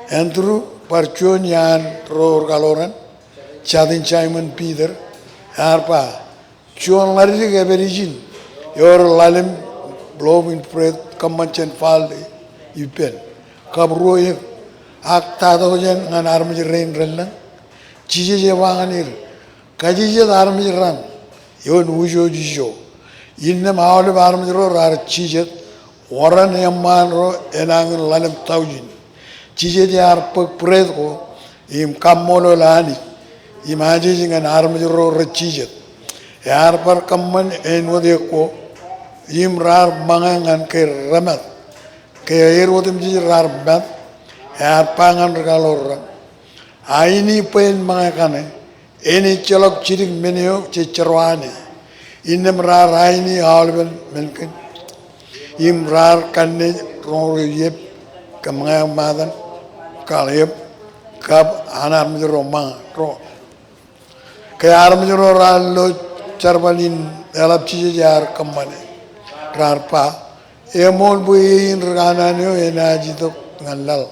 entru parchon yan ror galoran chadin chaiman Peter arpa chon lari ke berijin yor lalim blow in pret kamanchen fal ipen kabro ye akta do jen ngan armijin rain relna chije je wanganir kajije armijin ran yon ujo jijo inna maawle armijin ro rar chije waran yamman ro enang lalim taujin chije de ar pret ko im kamolo lani imaji jingan armijin ro chije yar par kamman enwode ko im rar mangangan ke ramat ke erwodim ji rar bat yar pangan galor aini pen mangakane eni cholok chirik menio checherwane inem rar aini halben menken im rar kanne ro yep kamanga madan kalyep kab anar mjro ma ro ke ar mjro rallo charbalin elap chije jar kamane rarpa emol buin rananyo enaji to ngalal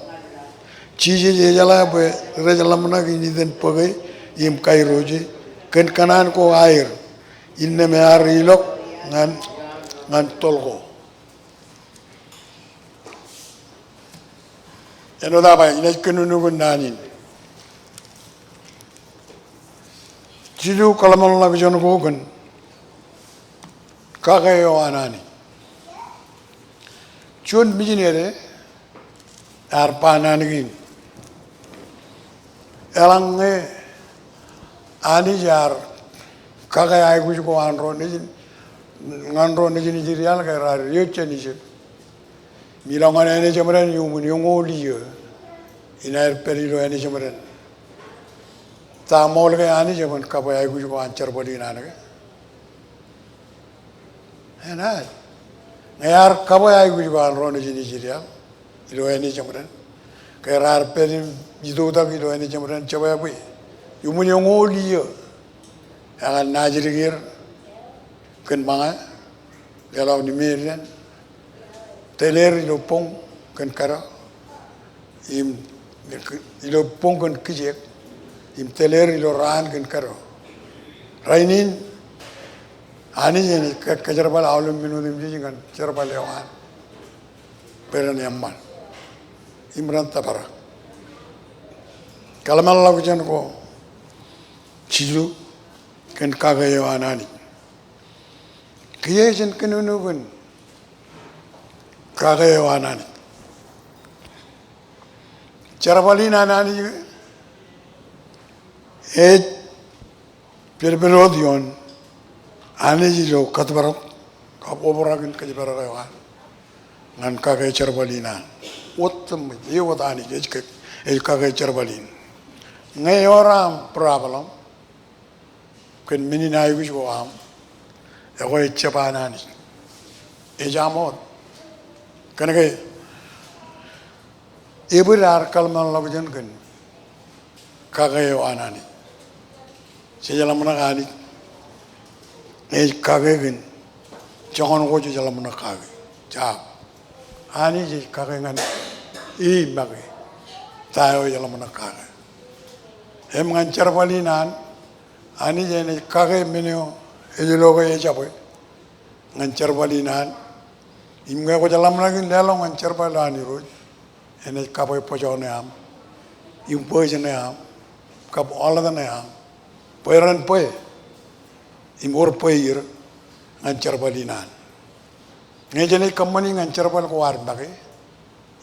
chije je jala be rejalamna gi den pogai im kai roje ken kanan ko air inne me ar ilok ngan tolgo eno da ba ine kenunu gunanin jilu kalamal la bijon ko gun kagayo anani chun bijinere arpananigin elange ani jar kagay ay guju ko anro ni nganro ni jirial ka rar yocheni je milangane ne jamran yumun yongoliyo inair perilo ani jamran tamol ke ani jaman kabay ay guju ko anchar bodi nanage enak ngayar kabay ay guju ko anro ni jirial ilo ani jamran kerar perim jidoda ilo ani jamran chabaya bui yumun yongoliyo akan najirigir ken manga dalam ni merian teler ilo pong ken kara im ilo pong ken kijek im teler ilo ran ken kara rainin ani jeni kajarabal awlum minudim jingan jarabal yawan peran yamman imran tabara kalamal lagu jan ko chilu ken kagayo anani kiye jen kenunugun kagayo anani jarabali anani perbelodion ani jilo katbarak kapoborakin kajbaragayo ngan kagay jarabali nan wottam ye wotani ejke kagay jarabali ngayoram problem ken minina yugo ko am e ko chepanani e jamot ken ke eburar kalman lobjen ken kagayo anani sejalamna gani e kagay ken jogon ko jalamna kagay ja ani je kagay ngan i mage tayo jalamna kagay em ngan charbali nan ani jene kage menio ejilogo ye chaboy ngan charbali nan imga ko jalam lagi lelo ngan charbali ro ene kaboy pojone am im pojone am kab olada ne am poiran poy im or poyir ngan charbali nan ne jene kamani ngan charbal ko war bage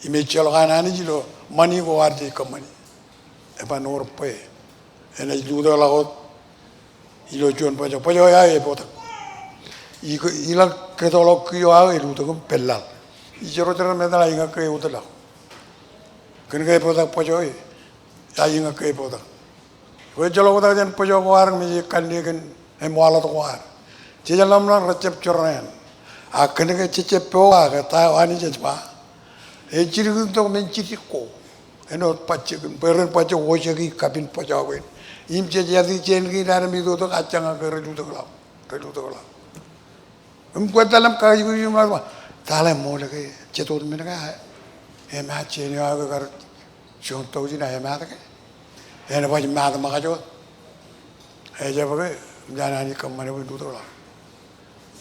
ime chelo ganani jilo mani ko war je kamani e ban or poy ene judo lagot ilo jon pojo ya e bota ila ketolo kyo a e luto com pellal i jero tera medala inga ke utala ken ke bota pojo e ya inga ke bota we jolo bota jan pojo ko ar mi kandi ken e moala to ko ar je jalam na recep chorren a ken ke cheche po a ka ta ani je pa Ejiri to men chitiko. Eno pachik beren pacha woshaki kapin pacha wen. Im che jadi chen ki dar mi to kacang ke redu to kala. Kwatalam ka yu ma tala mo le ke cheto me ka e ma che ni a ga shon to ji na e ma ke e na ba ma ma ka jo e ja ba ke jana ni kam ma ne du to la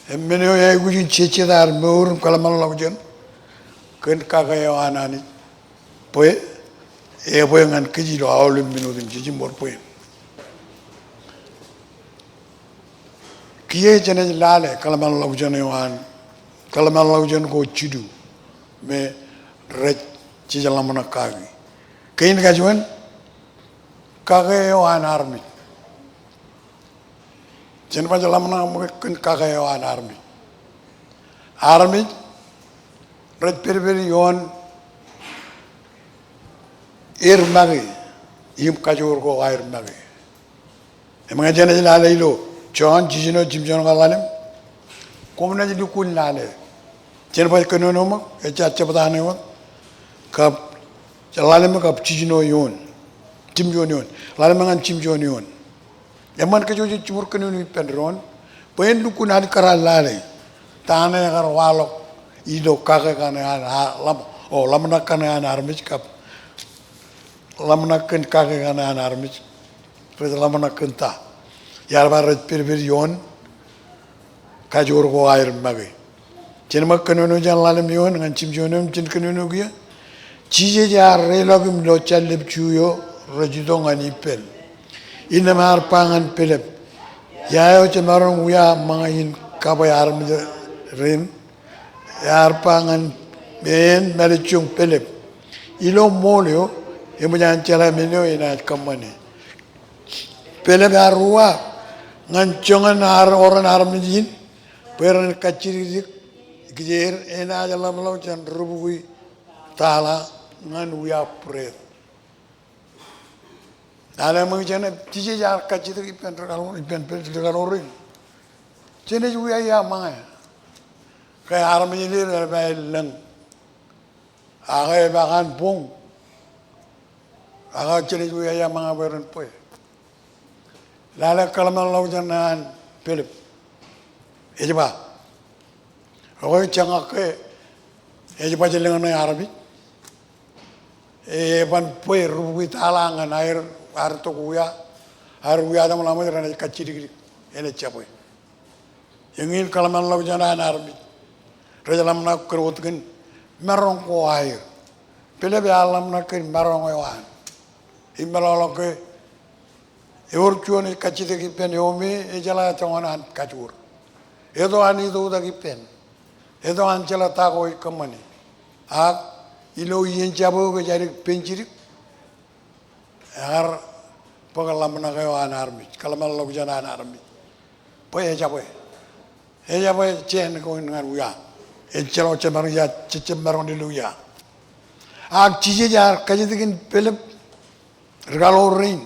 e me ne e gu ji che dar mo ur kala ma la jen ken ka ga yo anani poe e poe ngan ke ji lo awlu minu din ji mor poe kiye jene lale kala ma la jen yo an kala ma la jen ko chidu me rej ci jalam na kagi kain ga juan kage yo an army jen ba jalam na mo ken kage yo an army rej per yon magi yim kajur ko magi emang jene lale ilo jon jijino jimjon galalem komna ji dukun lale jen ba kenono mo e cha badane wo kap lalem kap jijino yon jimjon yon lalem ngan jimjon yon yaman ka joji chumur kenono pendron pen dukun ad karal lale tane gar walok ido kage kane lam lamna kane armich kap lamna ken kage kane armich pres lamna kenta yar bar per yon kajur ko magi jen mak kenono jan lalem yon ngan jimjon jen kenono gya Cije jar relogim lo chalib chuyo rajidong anipel. Ina mar pangan pelep. Yayo cemarong uya mangain kabay arm rin. Yar pangan men merichung pelep. Ilo molio imujan chala menyo ina kamane. Pelep arua ngancongan ar orang arm jin. Peran kaciri gijer ena jalam lau chan rubui tala ngan uya pret. Nala mengijana tije jar kaciri ipen terkalor ring. Cene uya ya mangai. Kaya arm jin bai leng. Agai bagan pung. Aga cene uya ya mangai beran poe. Lala kalaman lau janan pelip. Ejba. Roy changak ejba jelengan Arabi. Ban poe rubuit alangan air to kuya. Air kuya dam lama jana kaciri ene chapoe. Yengin kalaman lau janan Arabi. Rajalam nak kerutkin merong ko air. Pele be alam nak merong oan. Imbalalo ke Eurchuan kaciri ki pen yomi ejala changonan kacur. Edo ani do da ki pen. Edo ancela tago ikamani. Ak ilo yen jabo ke jari penjiri. Ar pagalam na kayo anarmi. Kalamal log jana anarmi. Poe jabo. Jabo chen ko ngar uya. Echelo chemar ya chemar on diluya. Ak chije jar kajitikin pelep regalo ring.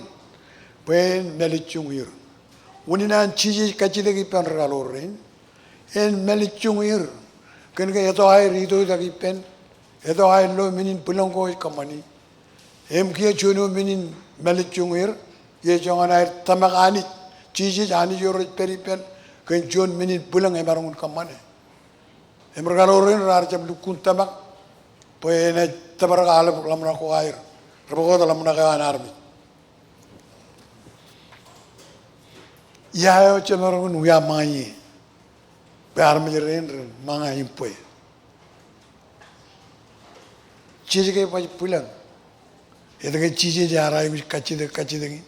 Poe melichungir. Uninan chije kajitiki pen regalo ring. En melichungir. Kan ke eto ai rito da ki pen eto ai lo minin pulang ko kamani em kia chuno minin melichungir ye jangan ai tamakani chiji jani jor peri pen kan chun minin pulang e barungun kamane em regalo ren rar jab lukun tamak poe ne tabar ala lamna ko air rabo da lamna ka anarmi ya yo chemarun uya mai Army ren manga impoe. Chije ke pai pulang. Itu ke chije jara ibu kaci dengi.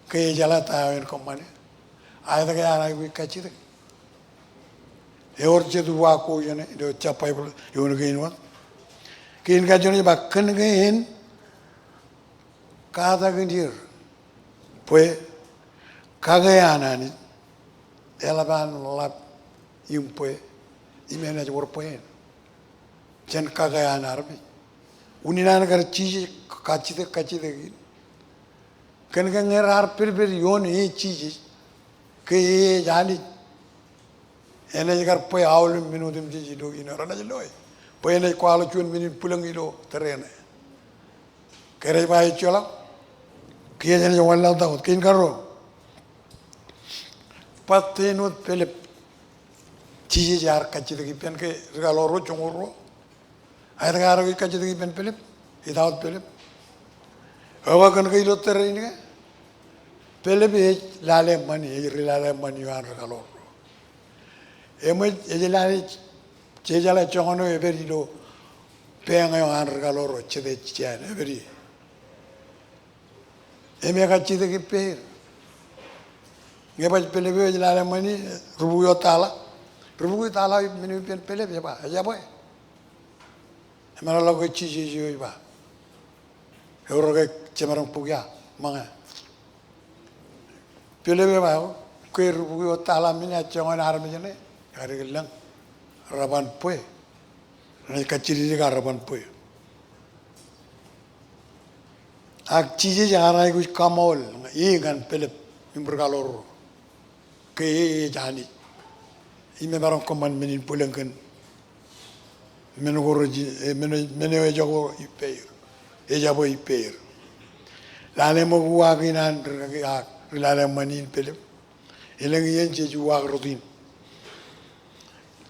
Ke jala tahu komane. Ayat ke jara ibu kaci dengi. Eor cetu waku jane. Itu capai pun. Eor ke inwan. Ke in kajone bakkan ke in. Kata kendir. Poe kagayana ni. Elaban lap impoe imena jor poen chen kagayan arbi uninan gar chije kachide kan ngerar per yon e chije ke jani ene gar poe aul minutum chije do ina rana loy Pwede kuala cuan minin pulang ilo terene. Kere bayi cola. Kia jadi jawan lau tahu. Kin karo. Patinut pelip. Cici jar kaci lagi pen ke regaloro congoro. Air karo kaci lagi pen pelip. Hidaut pelip. Awa kan ke ilo terene. Pelip lale mani. Lale mani yuan regaloro. Emo lale Jejala chongono eberi lo penga yo anra loro chede chian eberi. Eme ka chide ki per. Ngeba pele be jala mani rubu yo tala. Rubu yo tala meni pen pele be ba ya boy. Emara lo ko chi yo ba. Euro ke chemarang pugya manga. Pele be ba ko rubu yo tala meni chongono arme jene. Kare gelang. Raban pue, nanti kaciri juga raban pue. Ak cici jangan lagi kuch kamol, ini kan pelip imberkalor, ke jani. Ini barang koman menin pulang kan, menugoroji, menewe jago iper, jabo iper. Lalu mau gua kinan, lalu manin pelip, ilang yang cici gua rutin.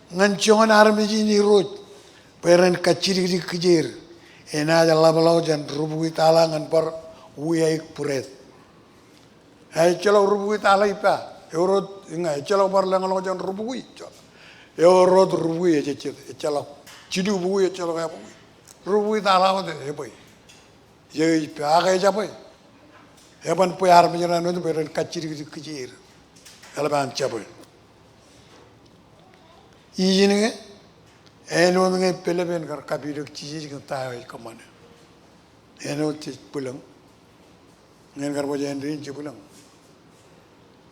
Ngancongan armeji ni roj, peren kaciri di kejer, ena jala balau jan rubuhi tala ngan par uyaik puret. Celo rubuhi tala ipa, euro inga celo par lengan jan rubuhi, euro rubuhi celo cidu buhi celo kaya buhi, rubuhi tala ode boy, ye ipa aga aja boy, eban boy armeji na nutu peren kaciri di kejer, elaban caboy. Ijinge, eno nge pelepen kar kabiruk cici kan tahu kemana. Eno cici pulang, ngen kar boja endrin cici pulang.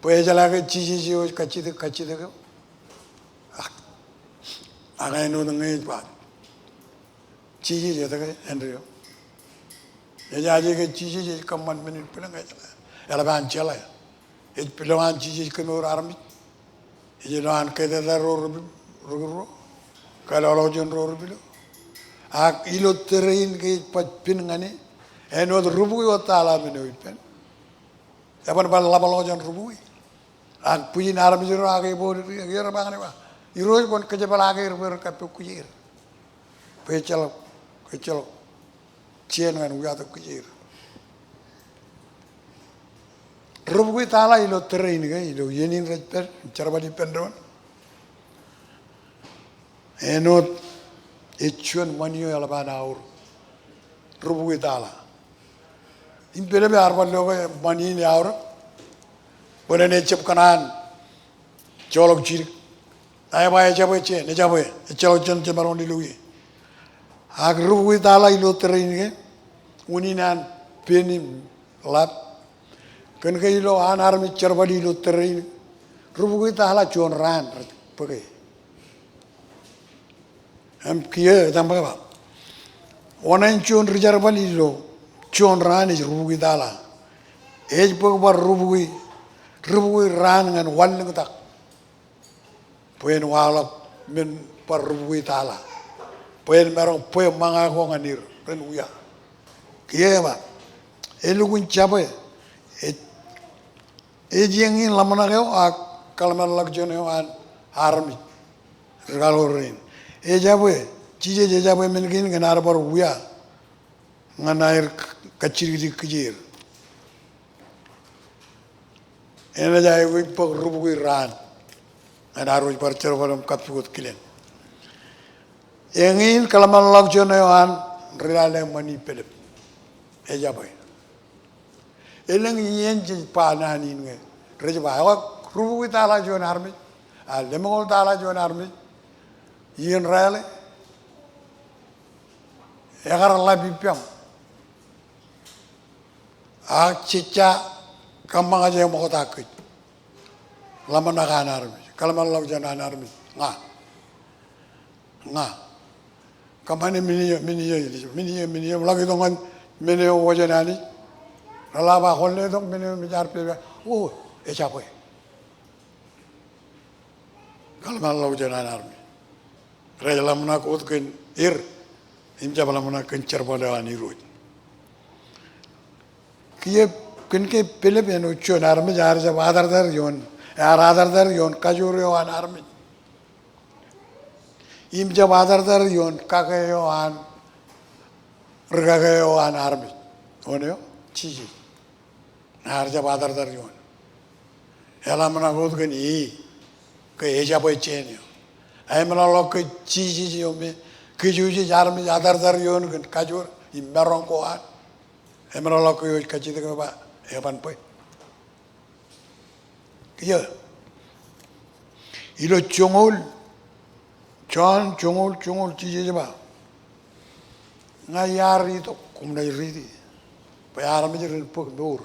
Poe jala ke cici cici kaci dek. Aga eno nge bat. Cici cici dek endrin. Jadi ke cici cici kemana menin pulang aja. Ela ban cela. It pulangan cici kenur army. Ijelan kede daror Ruguru, kalau orang jen roru bilo, ak ilo terain ke pin ngane, eno rubu yo tala meno ipen, apa bal labalo jen rubu, ak puji naram jero age bor, gira bangane ba, iro kon kejebal age iro kape kujir, kecel, cien ngan uya to kujir, rubu tala ilo terain ke ilo yenin reper, cara badi pendon. Enot echuan manio yalaban aur rubu itala impele be arban logo mani ni aur bone ne chep kanan cholok jir ay ba jabe che ne jabe cholo chen che maron di lui ag rubu itala ilo terine uninan peni lap kan ke ilo an armi cherbadi ilo terine rubu itala chon ran pake kia tambah apa? Orang cuan rejar balik lo, cuan ran is rugi dala, pokok rugi ran dengan wal ngetak, poin walak men par rugi dala, poin merong poin manga ko nganir, ren uya, kia apa? Lugun capai, jengin lama nakeo ak kalman lak joneo an army, regalorin. Jabe, cici jabe mungkin kenar baru buaya, nganair kacir di kecil. Ena jaya gue pok rubu gue ran, kenar harus percer balam kapsukut kilen. Engin kalau malak jonoan relale mani pelep, jabe. Eleng yen cici panan ini, rejba awak rubu gue tala jon army, lemengol tala jon army. Yen rale, agar labi piam, cica kambang aja yang mau takut, lama nak anarmi, kalau malam jangan anarmi, ngah, kampanye mini lagi dongan mini wajan ani, lama holle dong mini jar pe, oh, siapa? Kalau malam jangan anarmi. Rajalamna kot ken imjabalamna ken cerbala anirud. Kia ken ke pele beno chon arme jar jab adar yon kajuro an arme. Imjab adar yon kakayo an rgagayo an arme. Oneo chiji. Arjab adar yon. Elamna kot ken ke eja boy chenyo. Aimala lo ke chiji yo me ke juji jarme adar yon ken kajur imbarong ko an. Aimala lo ke kachite ke ba eban boy. Kia ilo chongol chiji ba. Ngayari to kumna ridi. Payara me jirin pok bor.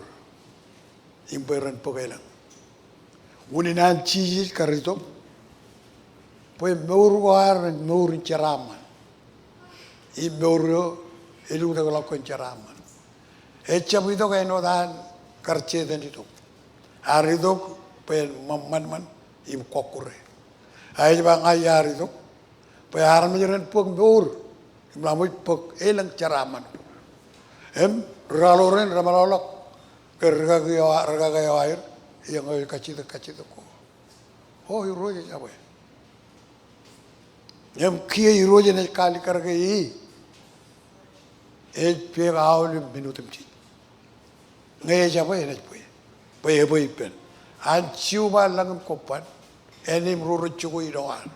Imperan pokelang. Uninan chiji karito. Poi meur war meur ceraman. I meur elu da la con ceraman. E chapito che no dan carce dentro. Arido poi man im kokure. Ai ba ngayari do. Poi arme jiran pok meur. Imlamu pok elang ceraman. Raloren ramalolok. Kergagayo air. Yang kacito ko. Oh iroje jaboy. Yang kia iroje ne kali kargai. Pega aul minutum ci. Ngay jaboy ne poy. Poy pen. An ciuba langam kopan. Enim ruru cuko idoan.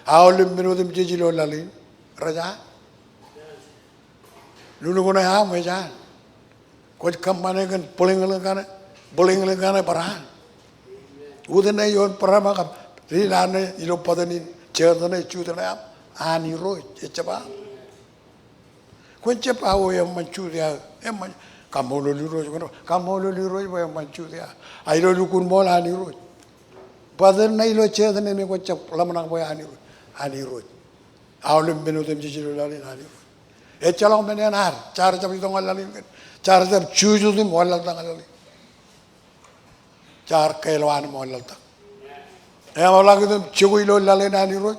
Aul minutum ci jilo lalin. Raja. Lulu guna ya mejan. Kau kampanye kan boleh ngelengkan peran. Udah yon peran makam. Ini nane ilo padanin cerita cuci naya aniro cepat. Kau cepat oh yang mencuci dia. Kamu lulu yang mencuci dia. Ayo lukun mol aniro. Padan ilo cerita ni kau cepat lama nak boy aniro. Awalnya benutem cici lalin aniro. Calon menenar cara cepat itu ngalalin kan. Cara cepat cuci tu molal tangalali. Char keloan molal tak. Yang orang itu cukup ilo lalai nani roj.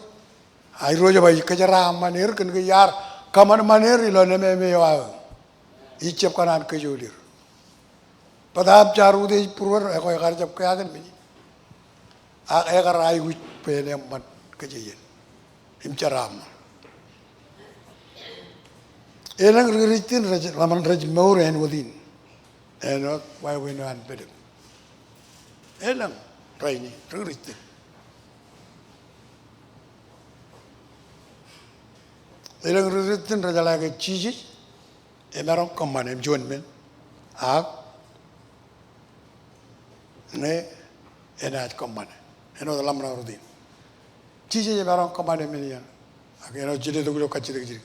Ai roj bayi kejar manir kan ke yar kaman manir ilo neme mewa. Icap kanan kejulir. Padahal caru deh purwar aku ekar jap kaya kan bini. Ekar ai wit pene man kejayen. Imcaram. Elang ritin raj laman raj maur en wadin. Enok wai winan bedem. Elang raini ritin. Elang ritin raja lagi cici. Emarong kaman em juan men. Ag. Ne enaj kaman. Eno dalam rudin. Cici emarong kaman em ni ya. Ag eno jadi tu gulu kacir kacir.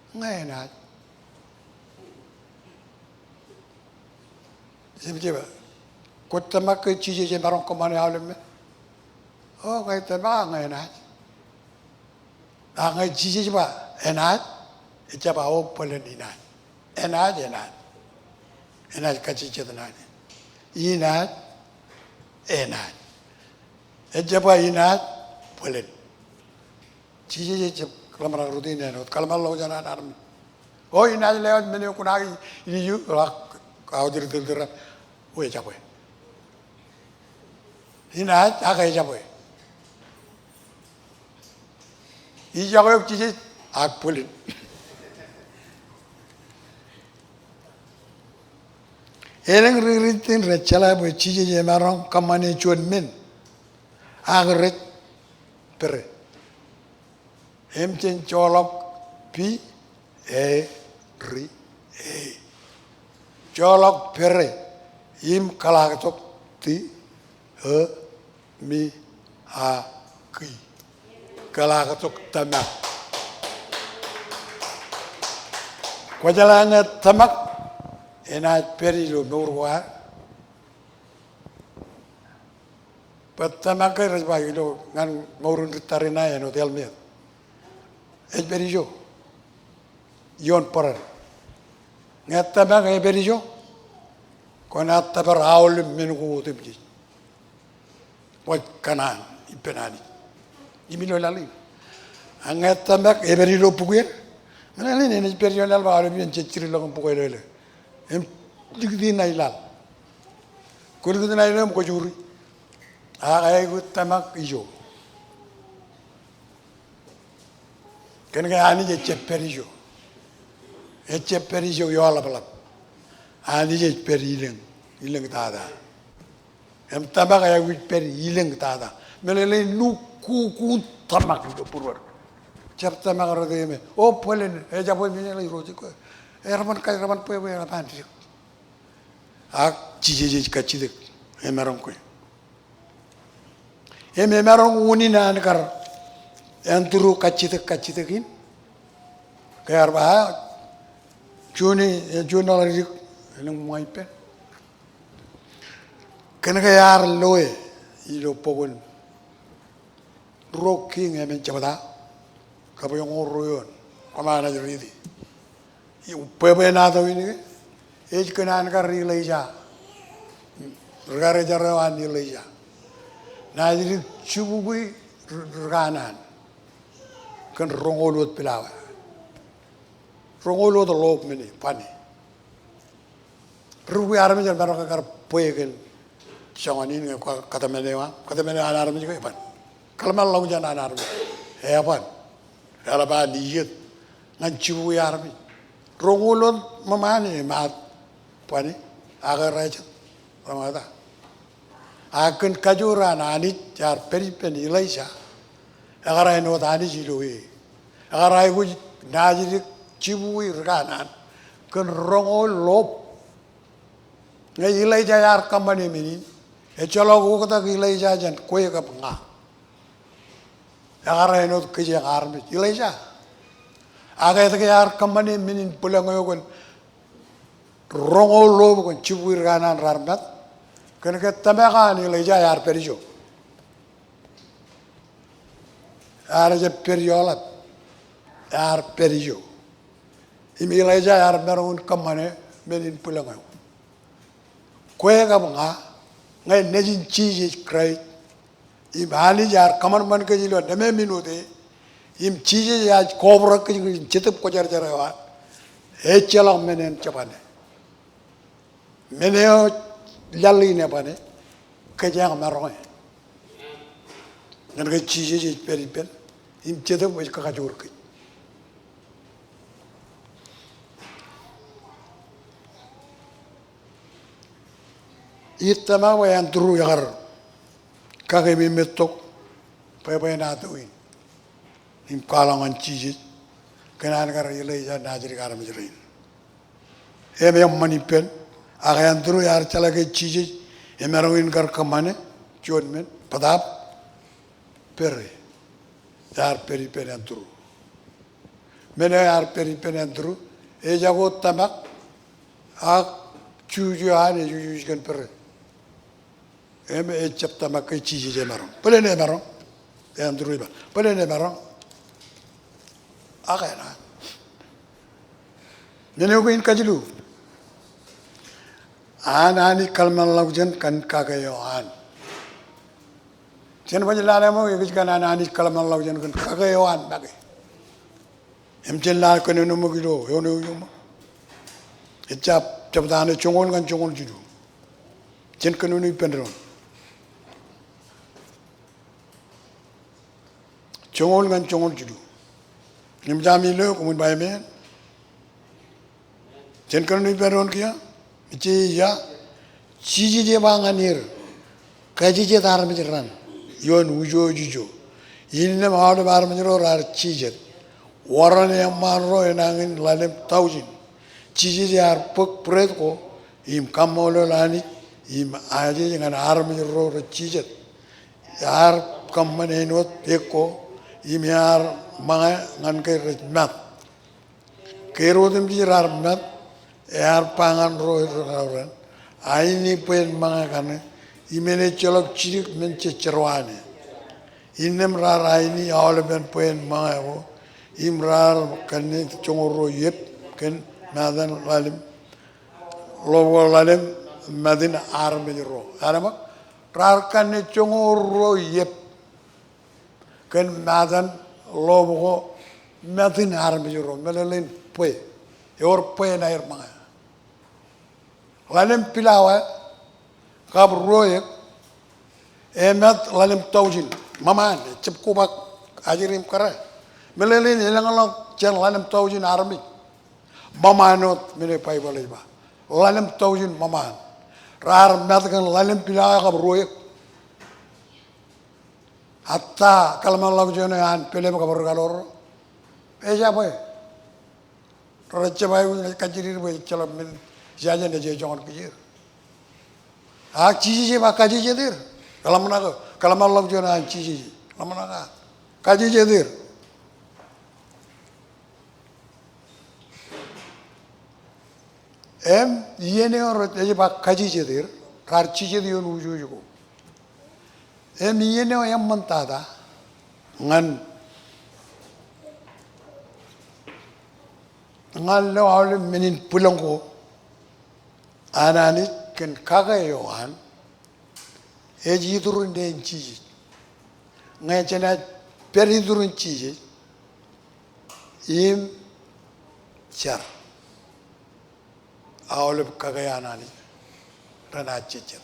Nggak enak. Siapa? Kota mak cici je barang kemana alam? Oh, nggak tebak nggak enak. Nggak cici je ba enak. Siapa oh polen enak. Enak kacir cedana. Enak. Siapa enak polen. Cici je kalau mereka rutin ya, kalau malu jangan army. Oh ini aja lewat menu kunagi ini juga kau dir. Oh ya capek. Ini aja agak capek. Ini capek cici ag pulin. Eleng ritin recala boleh cici je marong kamane cuan men. Agret per. Emcen colok pi ri colok pere im kalakatok ti mi a ki kalakatok tamak kwajalanya tamak ena peri lo nurwa patamak resba ilo ngan maurun tarina ya no telme berijo, yon peran. Ngata bang berijo, kau ngata beraul menunggu tu biji. Buat kanan, ipenani. Ini lo lali. Angetamak everilo puguer. Nalin in periodal Arabian Chichilong Puguele. Digdi Nailal. Kulgan Ilam Kojuri. I would tamak ijo. Can I need a cheperijo? A cheperijo yolabala. I need a periling, ilang tada. Em tamak I would peri ilang tada. Melele nuku tamak to purward. Chapter Magademe, oh, Polen, Ejabo Minelli Rotico, Erman Kairaman Puebla Pantry. Ah, Chiji Kachidik, Emeronque. Emeron Unina and Car, and through Kachitakin, Carba, Juni, Junal, and my pen. Canagayar Loe, Ido Pogon, Rock King, and Chabada. Kapayong oruyon, kamana juridi. Pwede na to ini, age kanan ka rileja, regare jarawan rileja. Na jadi cubugi reganan, kan rongolot pilawa, rongolot lop mini pani. Rugi arami jan baru kakar pwede jangan ini kata menewa arami juga pan. Kalau malam jan arami, pan. Alaba diet nancu yarmi rongolon mamani mat pani agar raja ramada akan kajuran Anij jar peripen ilaisa agar ay no Anij Joij agar ay gu najiri cibui rganan kan rongol lop ngai ilaisa yar kamani mini e chalo gu kata ilaisa jan koe ka panga agar ay no kaya army ilaisa agay ta yar kamani minin pulang ngayon rongol lob kon cibui rganan rarmat kan ka tamakan ilaisa yar perijo araja periolat yar perijo im ilaisa yar meron kamane minin pulang ngayon koe ka mga ngay nejin chiji kray im Anij jar kaman man ke jilo deme minute im chije ya kobra ke chitap ko jar jarawa e chalang menen chapane meneo jalli ne bane ke jang maroy nan ke chije je peripen im chitap ko ka jor ke itama wa yan turu yar kagemi metok pepe na tuin im kalangan chiji kenan kar ilaisa najri karam jrein eme manipen agayan turu yar chala ke chiji emeroin kar kamane chonmen padap perre yar peri penantru mene yar peri penantru e jago tamak ak chuju ane juju kan perre eme e chapta makai chiji je marong pele ne marong e andru iba pele ne marong aga na nene ko in kajilu ani kalman lagjan kan kagayo an jen bajla le mo e kan ani kalman lagjan kan kagayo an bage em jella ko no mo gilo yo no yo e chap dane chongol kan chongol jidu jen kan no pendron chongol kan chongol jidu nim jami le ko mun bay men jen kan no pendron kia ichi ya chiji je banganir kaji je dar mi ran yon ujo jijo inne maado bar mi ro rar chije warane amaro enangin lalem taujin chiji je ar pok pret ko im kamolo lani im aje ngan ar mi ro chije yar kamane not eko im yar manga ngan ke mat kero dem ji rar mat yar pangan ro ran aini pen manga kane imene cholok chirik men checherwane inem rar aini awle ben pen manga ko imrar kanne chongoro yep ken madan lalim logo lalim madin arme ro arama rar kanne chongoro yep ken madan lobo metin armi juro melelin pue yor pue na ir manga lalim pilawa kab roye emet lalim taujin maman cep kubak ajirim kara melelin ilang chen lalim taujin armi mamanot mene pai balaiba lalim taujin maman rar metkan lalim pilawa kab roye hatta kalman lagu jono an pele ka bor galor eja boy roche bay kajiri boy chalo min jaje ne je jon kijir a chiji je ba kaji je dir kalman lagu jono an chiji lamana ka kaji je dir em yene ro je ba kaji je dir kar chiji di onu juju em yene o yam mantada ngan lo awle menin pulangko anani ken kaga yohan eji durun de chiji ngai chena peri durun chiji im char awle kaga yanani rana chiji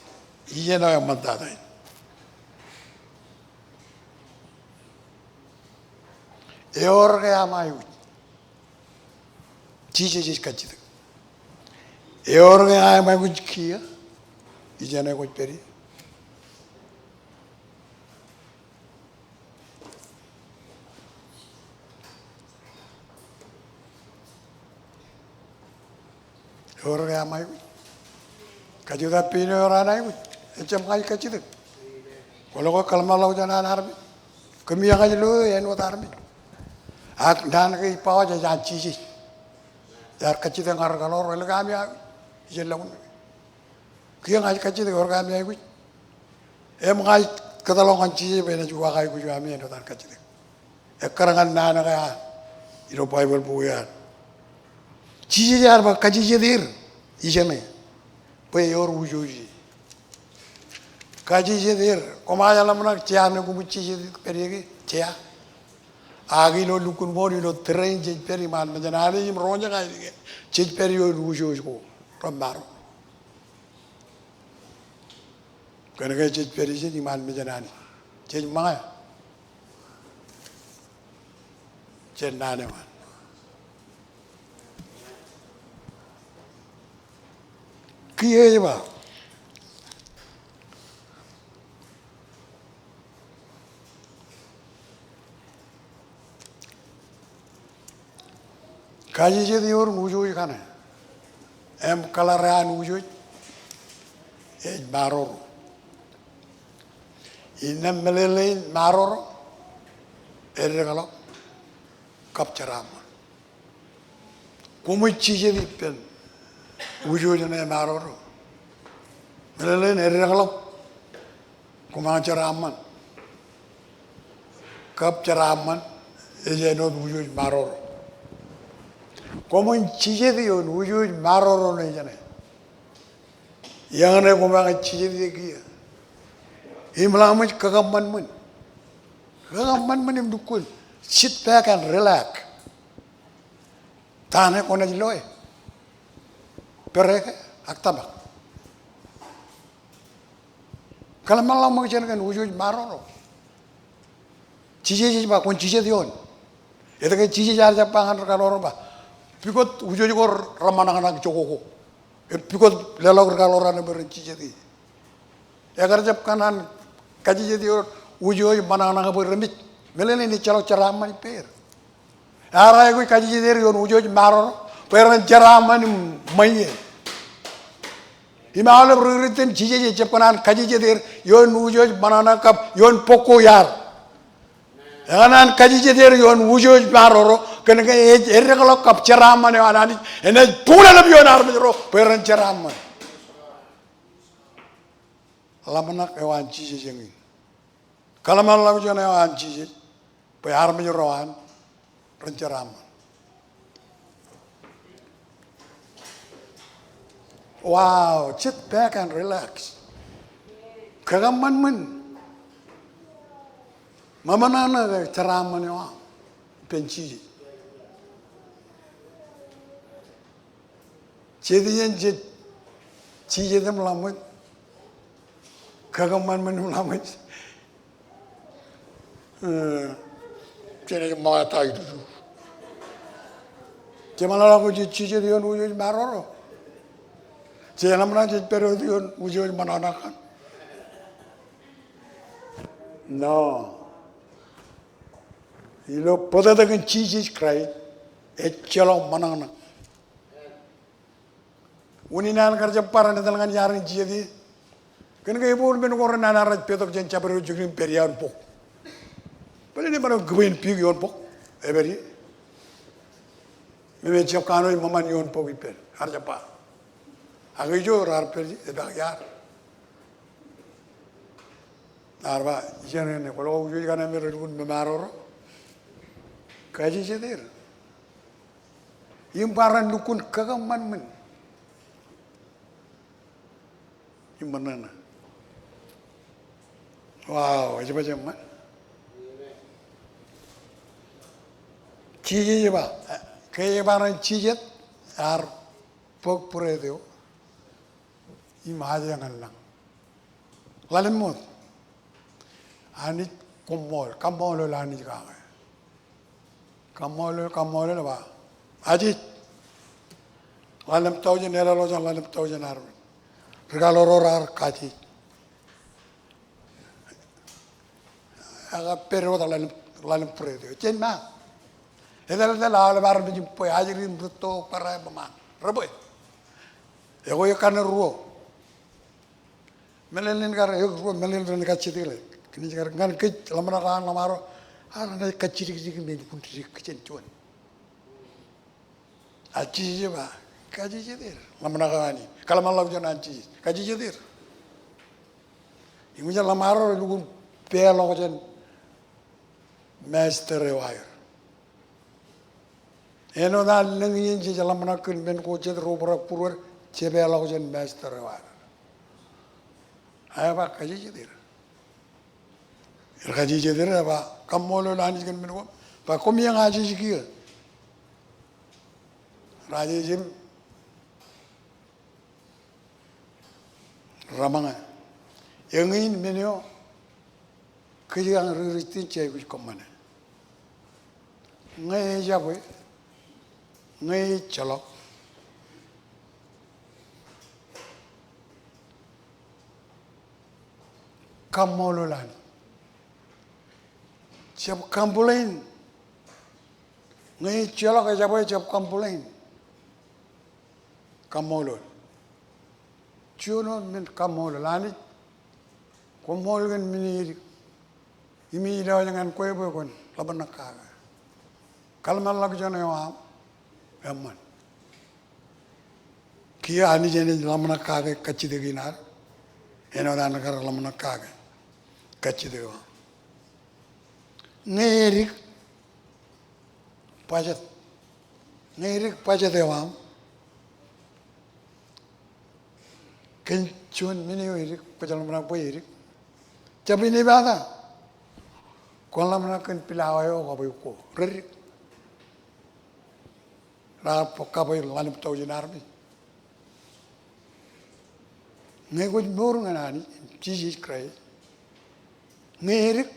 yene o yam mantada eorge amayu chiji kachid eorge amayu kia ijane ko peri eorge amayu kachida pino oranayu echem kai kachid kalau kalma lau jana arbi kemiya kajlu yen watarbi ak dan ke pawa ja chiji yar kachide ngar galor el gamya jelagun kiya ngai kachide gor gamya gu em ngai kadalongan chiji bena ju wagai gu gamya no tan kachide ekarangan nana ka iro bible buya chiji yar ba kachije dir ijene pe yor ujuji kachije dir komaya lamna chiane gu chiji perigi chia agi lo lukun bori lo train je peri man majanari im ronja kai dige je peri yo rujo ko ramaro kana ga je peri je man majanani je manga je nane man kiye ba kaji je dior mujoy kana em kalaran mujoy e maror inam melele maror erregalo kapcharam como chije di pen mujoy ne maror melele erregalo kuma charaman kapcharaman e no mujoy maror como chijediyo nuju maroro ne jane yang ne kuma chijedi kia imlamu kagamman mun im dukul sit back and relax tane kona jiloe pereke aktaba kalau malam mau jane kan nuju maroro chijedi ba kon chijediyon itu kan chijedi aja pangan kalau ba pikot ujo jor ramanang jogoko pikot lelok kalorane beren chijedi agar jab kanan kaji jadi ujo manang beren mit melene ni chalo charaman per ara ko kaji jadi yon ujo maror peren charaman maye imale riten chijedi jab kanan kaji jadi yon ujo manana kap yon poko yar Enan kaji jadi yon ujo maroro kena kalau kap ceraman yang ada ni, ene pula lebih yon arme ro peren ceraman. Lamanak ewan ciji jengi. Kalau malam jona ewan ciji, pe arme roan renceraman. Wow, sit back and relax. Kagaman man. Mama nana ceraman ya. penci. Jadi yang cije dem lamut, kagaman menum lamut. Jadi mata itu. Cemala lagu cije dia nuju maroro. Jangan mana jadi periode nuju mananakan. No. Ilo pada dengan cije krai, ecelo manana. Uninan kerja paran dengan yaran jadi, kan kayak ibu ben koran nanar petok jen caperu jugin perian pok. Pada ni baru gwin pig yon pok, eberi. Meme cak kano maman yon pok iper, harja pa. Agai jo rar perji, edak yar. Arba, jangan ni kalau ujui kan ame rukun memaror, kaji jedir. Imparan lukun kagaman men. Mana? Wow, macam mana? Cije ba, kaya barang cije, ar pok pura itu, imaj yang lang. Lalu mut, Anij kamol lo Anij kaya, kamol lo ba, Ajit, lalu tahu je nela lo jangan lalu tahu je naru. Regalo rorar kaji. Agak perlu lalu perlu. Cuma, itu lalu baru berjumpa. Ajarin betul para pemain. Rabai. Ya kau kan ruo. Melelin kar, melelin kaci tu le. Kini sekarang kan kecil, lama nak lamaro. Ada kaci kecil ni pun kecil cuan. Aji je ba. Kaji jedir, lama nak ani. Kalau malam jangan anci, kaji jedir. Ibu jangan lamaro, lugu pelong jen master wire. Eno dah lengi je jalan mana kun ben ko jen roborak purur, cebelong jen master wire. Ayah kaji jedir. Kaji jedir apa? Kamu lo lani jen ben ko, pak kami yang aji sikit. Raja jen Ramanga, yang ini menyo, kerja yang rutin cai kuch komana. Ngai jabe, ngai calok, kamololan, siap kampulain, ngai calok jabe siap kampulain, kamolol. Jono men kamol lani, kamol kan mini, imi dah jangan kue bukan, laban nak kaga. Kalau malah kerana yang aman, kia ani jenis laban nak kaga kacid ginar, eno dah negara laban nak kaga kacid dewa. Ngerik pajat dewa. Kencun mini irik, pejalan mana pun irik. Tapi ni bahasa, kalau mana kan pilawai kau boleh ko, rerik. Rap kau boleh lalu tahu jenar ni. Ngai kau burung ani, cici kerai. Ngai irik,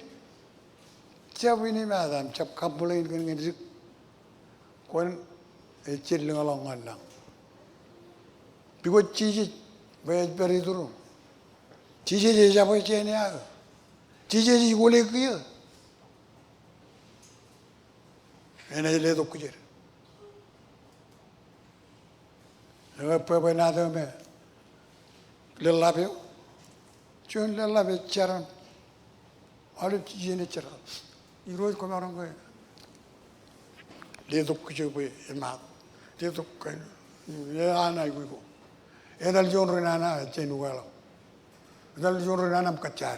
tapi ni bahasa, cap kampulain kan irik. Kau ecir lengalang lang. Because cici Baik beri turun. Cici je siapa cici ni ada. Cici je boleh kaya. Ini je ledo kujer. Apa nada me. Lelapio. Cuma lelapio caran. Ada cici ni caran. Iroh kau orang kau. Ledo kujer kau emak. Ledo kau. Ini anak kau. Edal jono nana cenu galau, edal jono nana mkacar,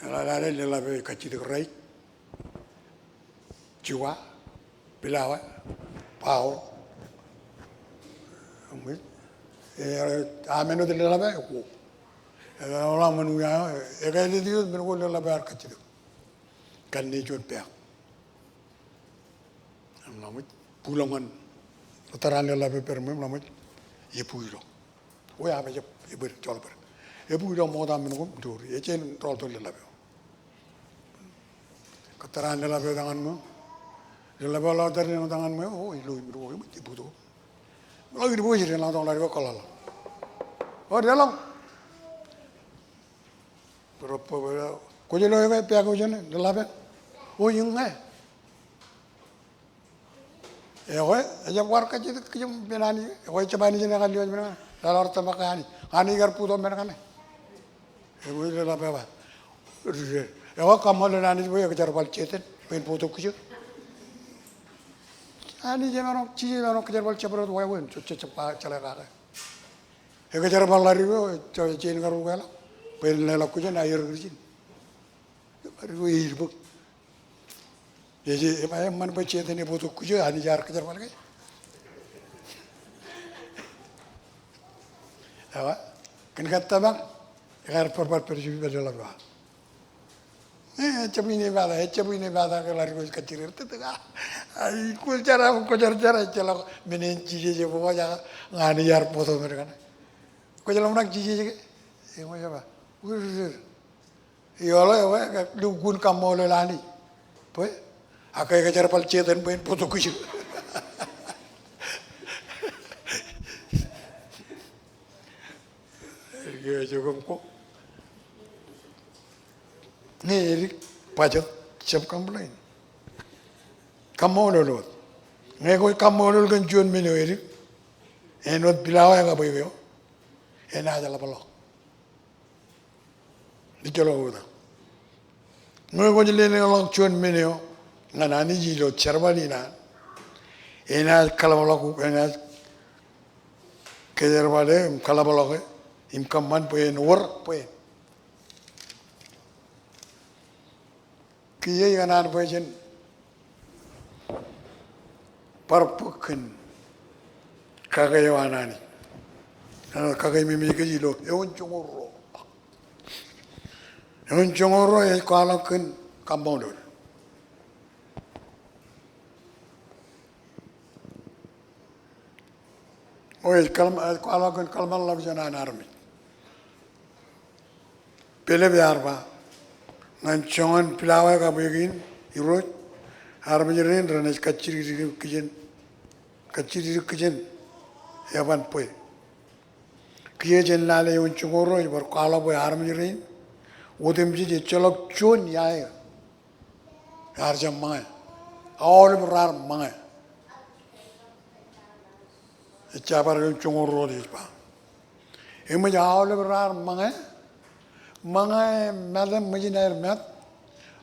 ada lelabe kacir kerai, jiwa, pilawa, pau, ameno de lelabe aku, orang manusia, ekai dia menu lelabe kacir, kan ni jod peak, Melamat pulangan utaran lela beper melamat yepuiro. Oh ya macam yepuir jual ber. Yepuiro mau dah minum dur. Ye jen jual tu lela be. Utaran lela be tangan mu. Lela be lalu dari tangan mu. Oh ilu ilu yepuiro. Lagi dibuat je lela tangan lari be kolal. Oh dia lang. Berapa berapa. Kau je loe be pihak kau je ne lela be. Oh yang eh. Jab warga jadi kejam benani, coba ni jenak kalian mana, lalu orang tambah kani, kani gar puto mana kan? Ibu itu apa apa? Kamu lalu nani ibu kejar bal cetet, main puto kucu. Ani je mana, cici mana kejar bal cepet tu, wah cepat cakap kagak. Kejar bal lari ibu, coba cici ngaru gala, main lalu kucu air kucu. Ibu ibu. Jadi apa yang mana baca ini butuh kuju, ani jar kejar mana ke? Apa? Kan kata bang, agar perbuat perjuangan berjalan bah. Cuma ini bada kalau lari kecil itu tu kan. Ikut cara celak menen cici je bawa jangan ngani jar foto mereka. Kau jalan nak cici je, macam apa? Iyalah, lu gun kamu oleh lani, boleh? Akai kejar pal cetan main foto kucu. Ya juga kok. Ni erik pajak siap komplain. Kamu lolo. Ngeko kamu lolo kan jual menu erik. Enot bilawa yang apa yo? Enak aja lah pelok. Dicolok udah. Ngeko jadi orang jual menu. Anij Joij cermani na, enak kalau malu enak kejar balik kalau malu imkaman poin work poin. Kiai kanan poin perpukan kagai wanani, kagai mimi kejilo, eun cungoro kalau kan kampung dulu. Oh, kalau Allah berjana army. Pele biar ba, ngancongan pilawai kabegin, irot, army jerin, ranas kaciri kijen, yapan poy. Kiye jen lale yon cungoro, ibar kalau boy army jerin, udem je celok cun yae, arjam mangai, awal berar mangai. Cabar yung cungoro di pa. Imo jauh le berar mangai madam majinair mat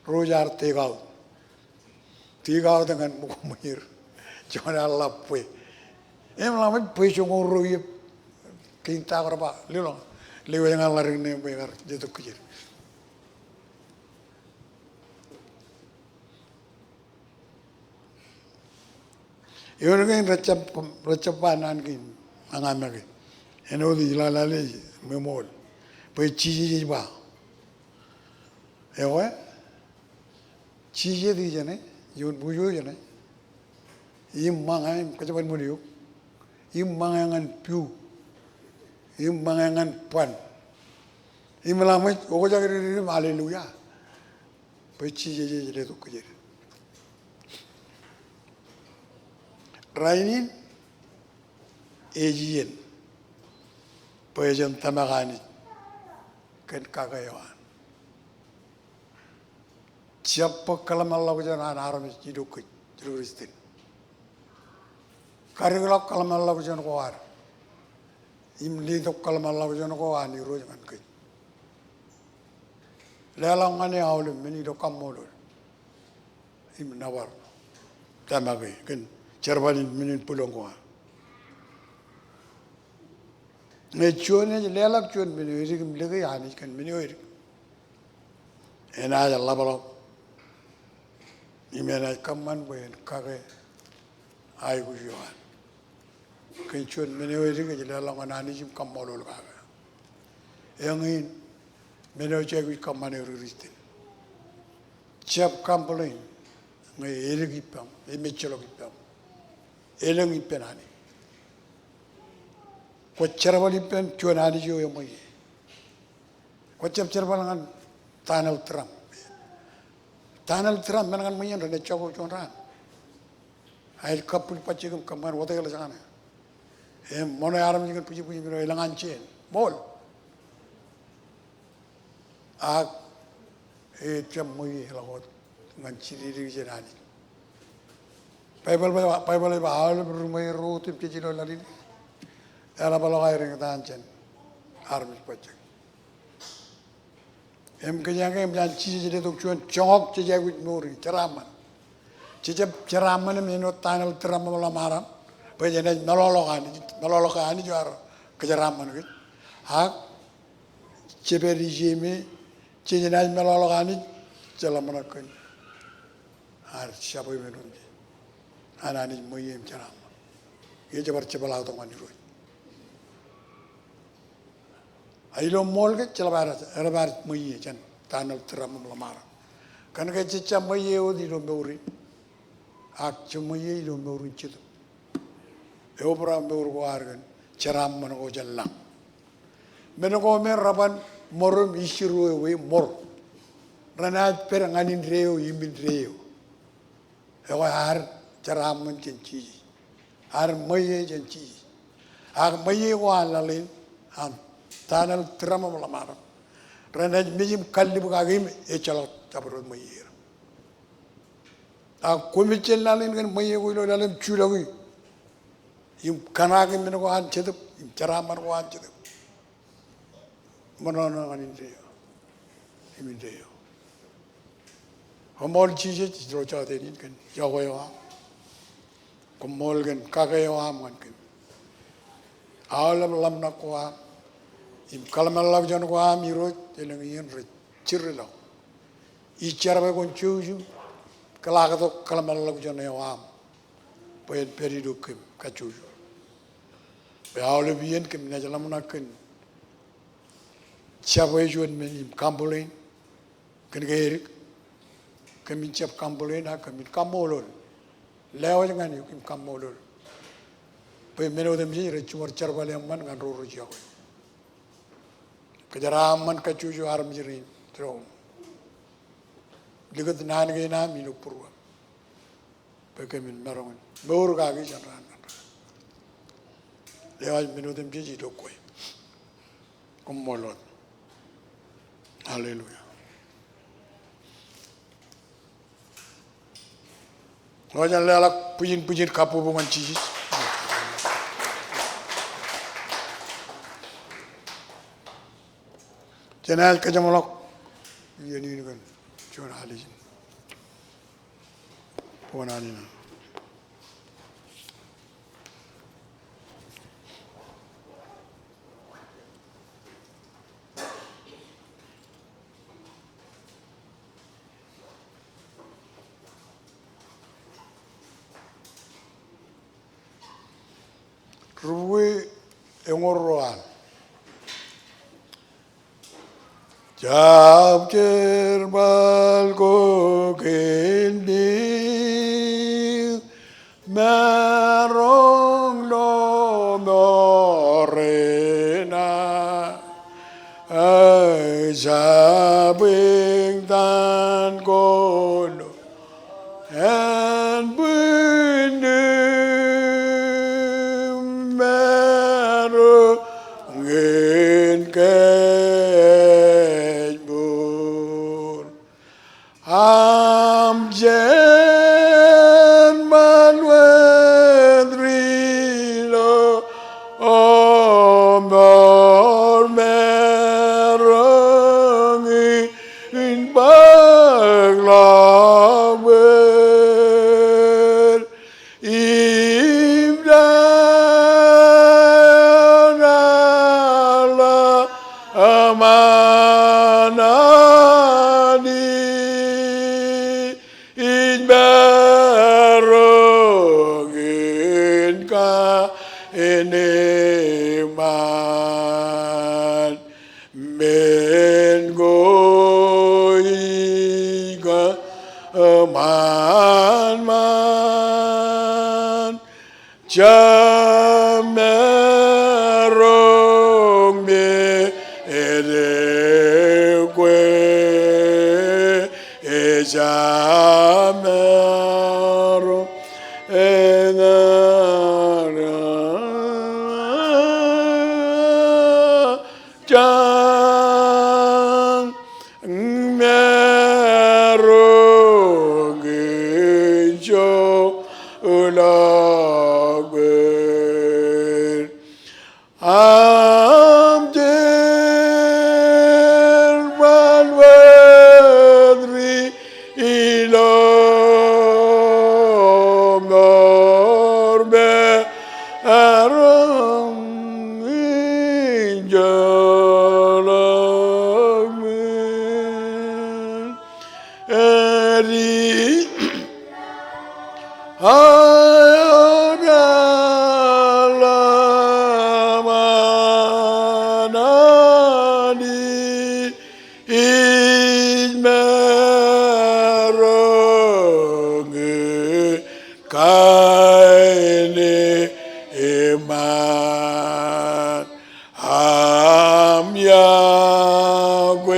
rojar tegau dengan buku muhir. Jangan Allah pui. Lama pui cungoro ye kinta berapa lelong lewe yang Allah ring ne begar jatuh kujir. Iyon kan recapanan kan angan lagi. Eno di lalale memol. Pai cici ba. Ewa cici di jane, yun bujo jane. Im mangai kacapan muliuk. Im mangangan piu. Im mangangan pan. Im lamai ogo jagiri haleluya. Pai cici je tu kujir. Rainin ejian pejan tamagani kan kagayawan siapa kalam Allah berjana aramis hidup teroristin karigala kalam Allah berjana kuar imli tu kalam Allah berjana kuar ni roh jangan kait lelang ane awalum meni do kamolor im nawar tamagai kan cerbalin minin pulang kuah. Ngecuan aja lelak cuan minu iri kemleke yani kan minu iri. Enak aja Allah balok. Ini enak kaman boyen kage ayu kujuan. Kecuan minu iri ke lelak anani jim kamolol kage. Yang ini minu cekwi kaman iri ristin. Siap kampolin 에르기병, 에메철로기병, 에렁이병 아니. 고쳐버리병 주원 아니죠 뭐이. 고쳐버리는 다널 트럼프. 다널 트럼프 만난 뭐이 내 쪽으로 좋나. 아일 커플 빠지금 그만 어떻게 하려잖아. 에 뭐네 아람 지금 부지부지로 엘랑한지 뭘. 아, 좀 뭐이 하려고 난 지리리 전 아니. 바이블에 바알 부르면 로트 피지로 날리. 에라발로가 이런 거 한전 아름이 빠져. 그냥 그냥 지지리도 주원 정옥 지지하고 노리 저라만. 지적 저라만은 민호 땅을 들어만 말아. 버전에 널로가 아니죠 알아. 그 저라만은 그. 아, 제베리지미 지지나 널로가 아니 저라만은 그. 아, 시아보이면 온지. 하나님 뭐임 저라만. 이제 바로 제발하도 많이 로. 이런 몰게 celebrar 뭐이 전 단을 들어만 말아. 그러니까 진짜 뭐이 어디로 메우리 악 뭐이 이로 메우리 지도 에오브라 메우고 하르건 제람만 오절랑 메노고 메라반 모름 이시루에 왜 모르 라나 페랑아닌 레요 이민 레요 에와 할 제람만 전지 할 뭐이 전지 악 뭐이 와랄린 한 단을 드라마를 말아. 그러나 미임 칼리부가 에철 잡으러 뭐이요. 아 고미질 나는 건 뭐이고 이러는 줄하고 이 가나게 미는고 한 제도 자라만고 한 제도 뭐는 아닌데요. 힘인데요. 뭘 지지 들어줘야 되니까 여고요. 그뭘 가게요 하면 그 아울람 남나고 임 칼말라고 저는 과 미로 되는 이런 치르러 이 자라고 주주 칼라가도 칼말라고 저는 와 보엔 페리도 금 가주주 배아올레 비엔 금 내절라무나 근 차보에 주는 임 감볼레인 그니까 에릭 그민 차 감볼레인 하 그민 감몰을 레오장가니 임 감몰을 보엔 메노dem지 이래 주머 차르발레만 간 로로지하고 kejaran kacuju aram jirin terong. Lihat nane na minu purwa. Pekemin marong. Bor kaki jangan. Lewat minu dem jiji dokoi. Kumolot. Haleluya. Wajan lelak pujin kapu bungan jiji. Jenal kejamolok ini kan cuma halis ponanina ruwe engorroan 잡질 말고 괜히 메롱로 노래나 잡ing단 고노 엔 부는 메롱 Amjen manwedrilo omor merongi in baglawer imdanala amanani in man Chamerong me ereque Chamero Chan Merong Jo Ulagwe Am der Valvedri Ilom Norbe Aram Injalamin Eri Ayaramanani Izmerongi Kaini Iman Am Yahweh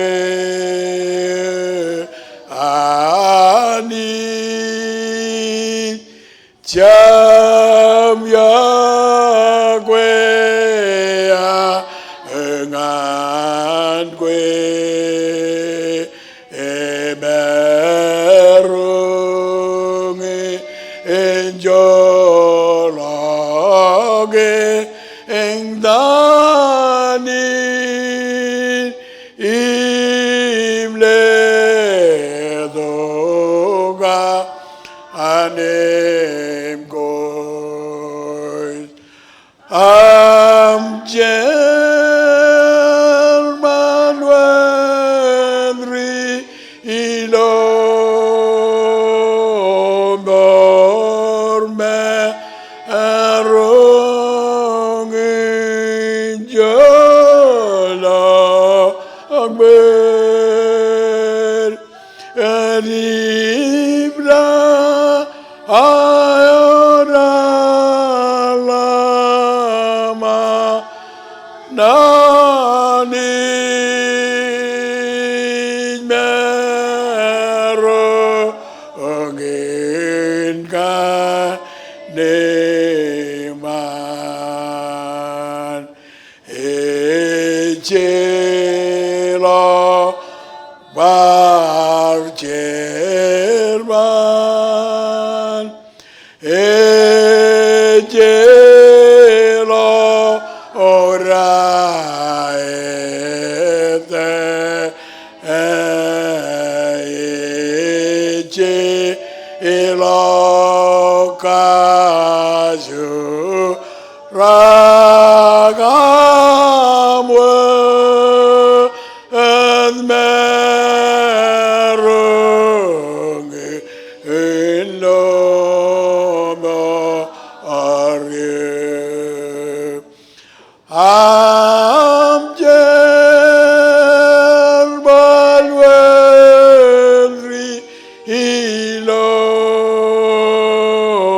Ani Cham Yahweh Ngan Kwe Emerungi Enjologe Engdani Imledoga Anem Goy Am German Wenri Ilom Dorme Arong Injala Akber Eribra Ayoralama Nani Mero Angin Kaneman Ejela Bar Jerman Ejelo ora ete ejelo kaju ragamwe Merungi Inoma Arye Am Jerman Wenri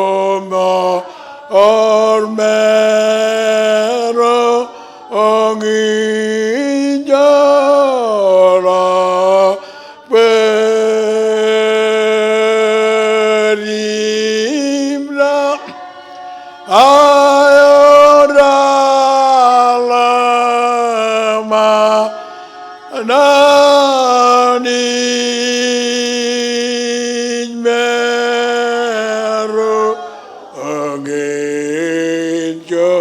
Iloma Armero Onginjala Perimla Ayoralama Nani Mero Onginjo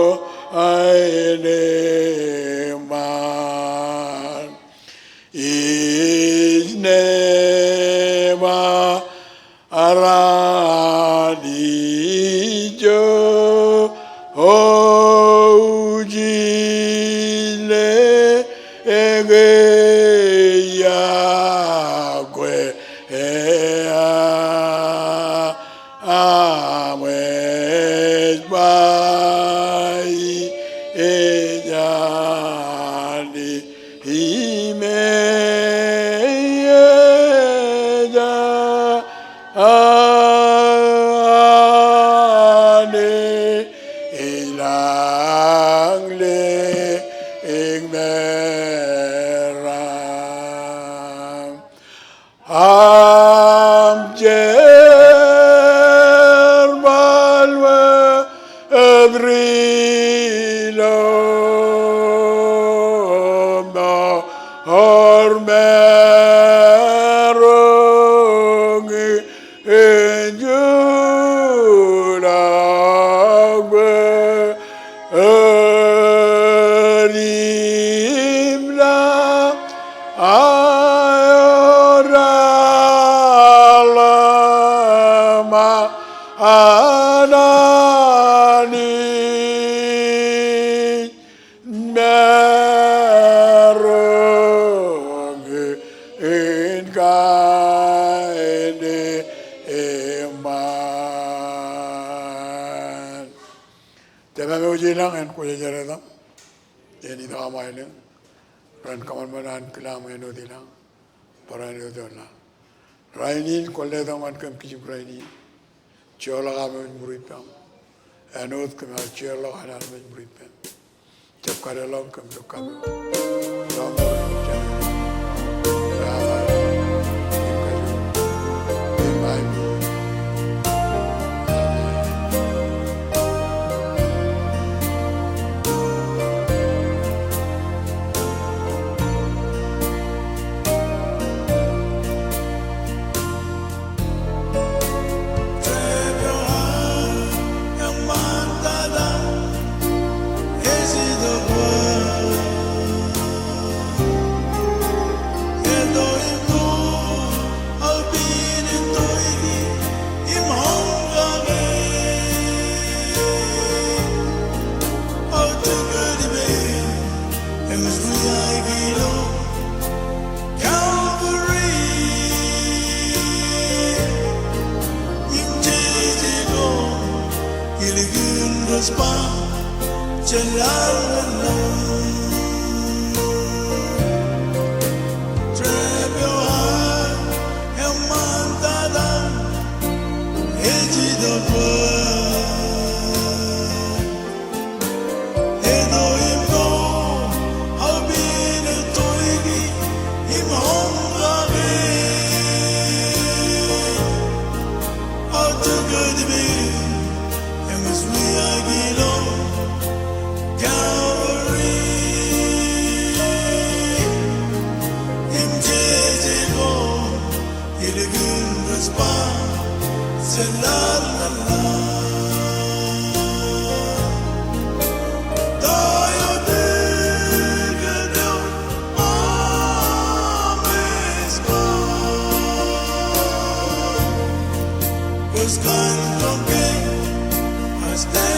Aineman Iznema Anij Joij Yahweh Amwes Bai Ejani Imeja ane ilang le ing meram am jer balwe adrilo na ormerong enjulagwe erimla ayoralama anani merong inkaine eman tema me ujilang en kuya jaradam yani da amaile ran kaman manan kilam eno dilang parane dola rainin kolle da man kam kiji raini chola ga me muripam anot kam chola ga na me muripam jab kare long kam to kam long was gone from me. I stand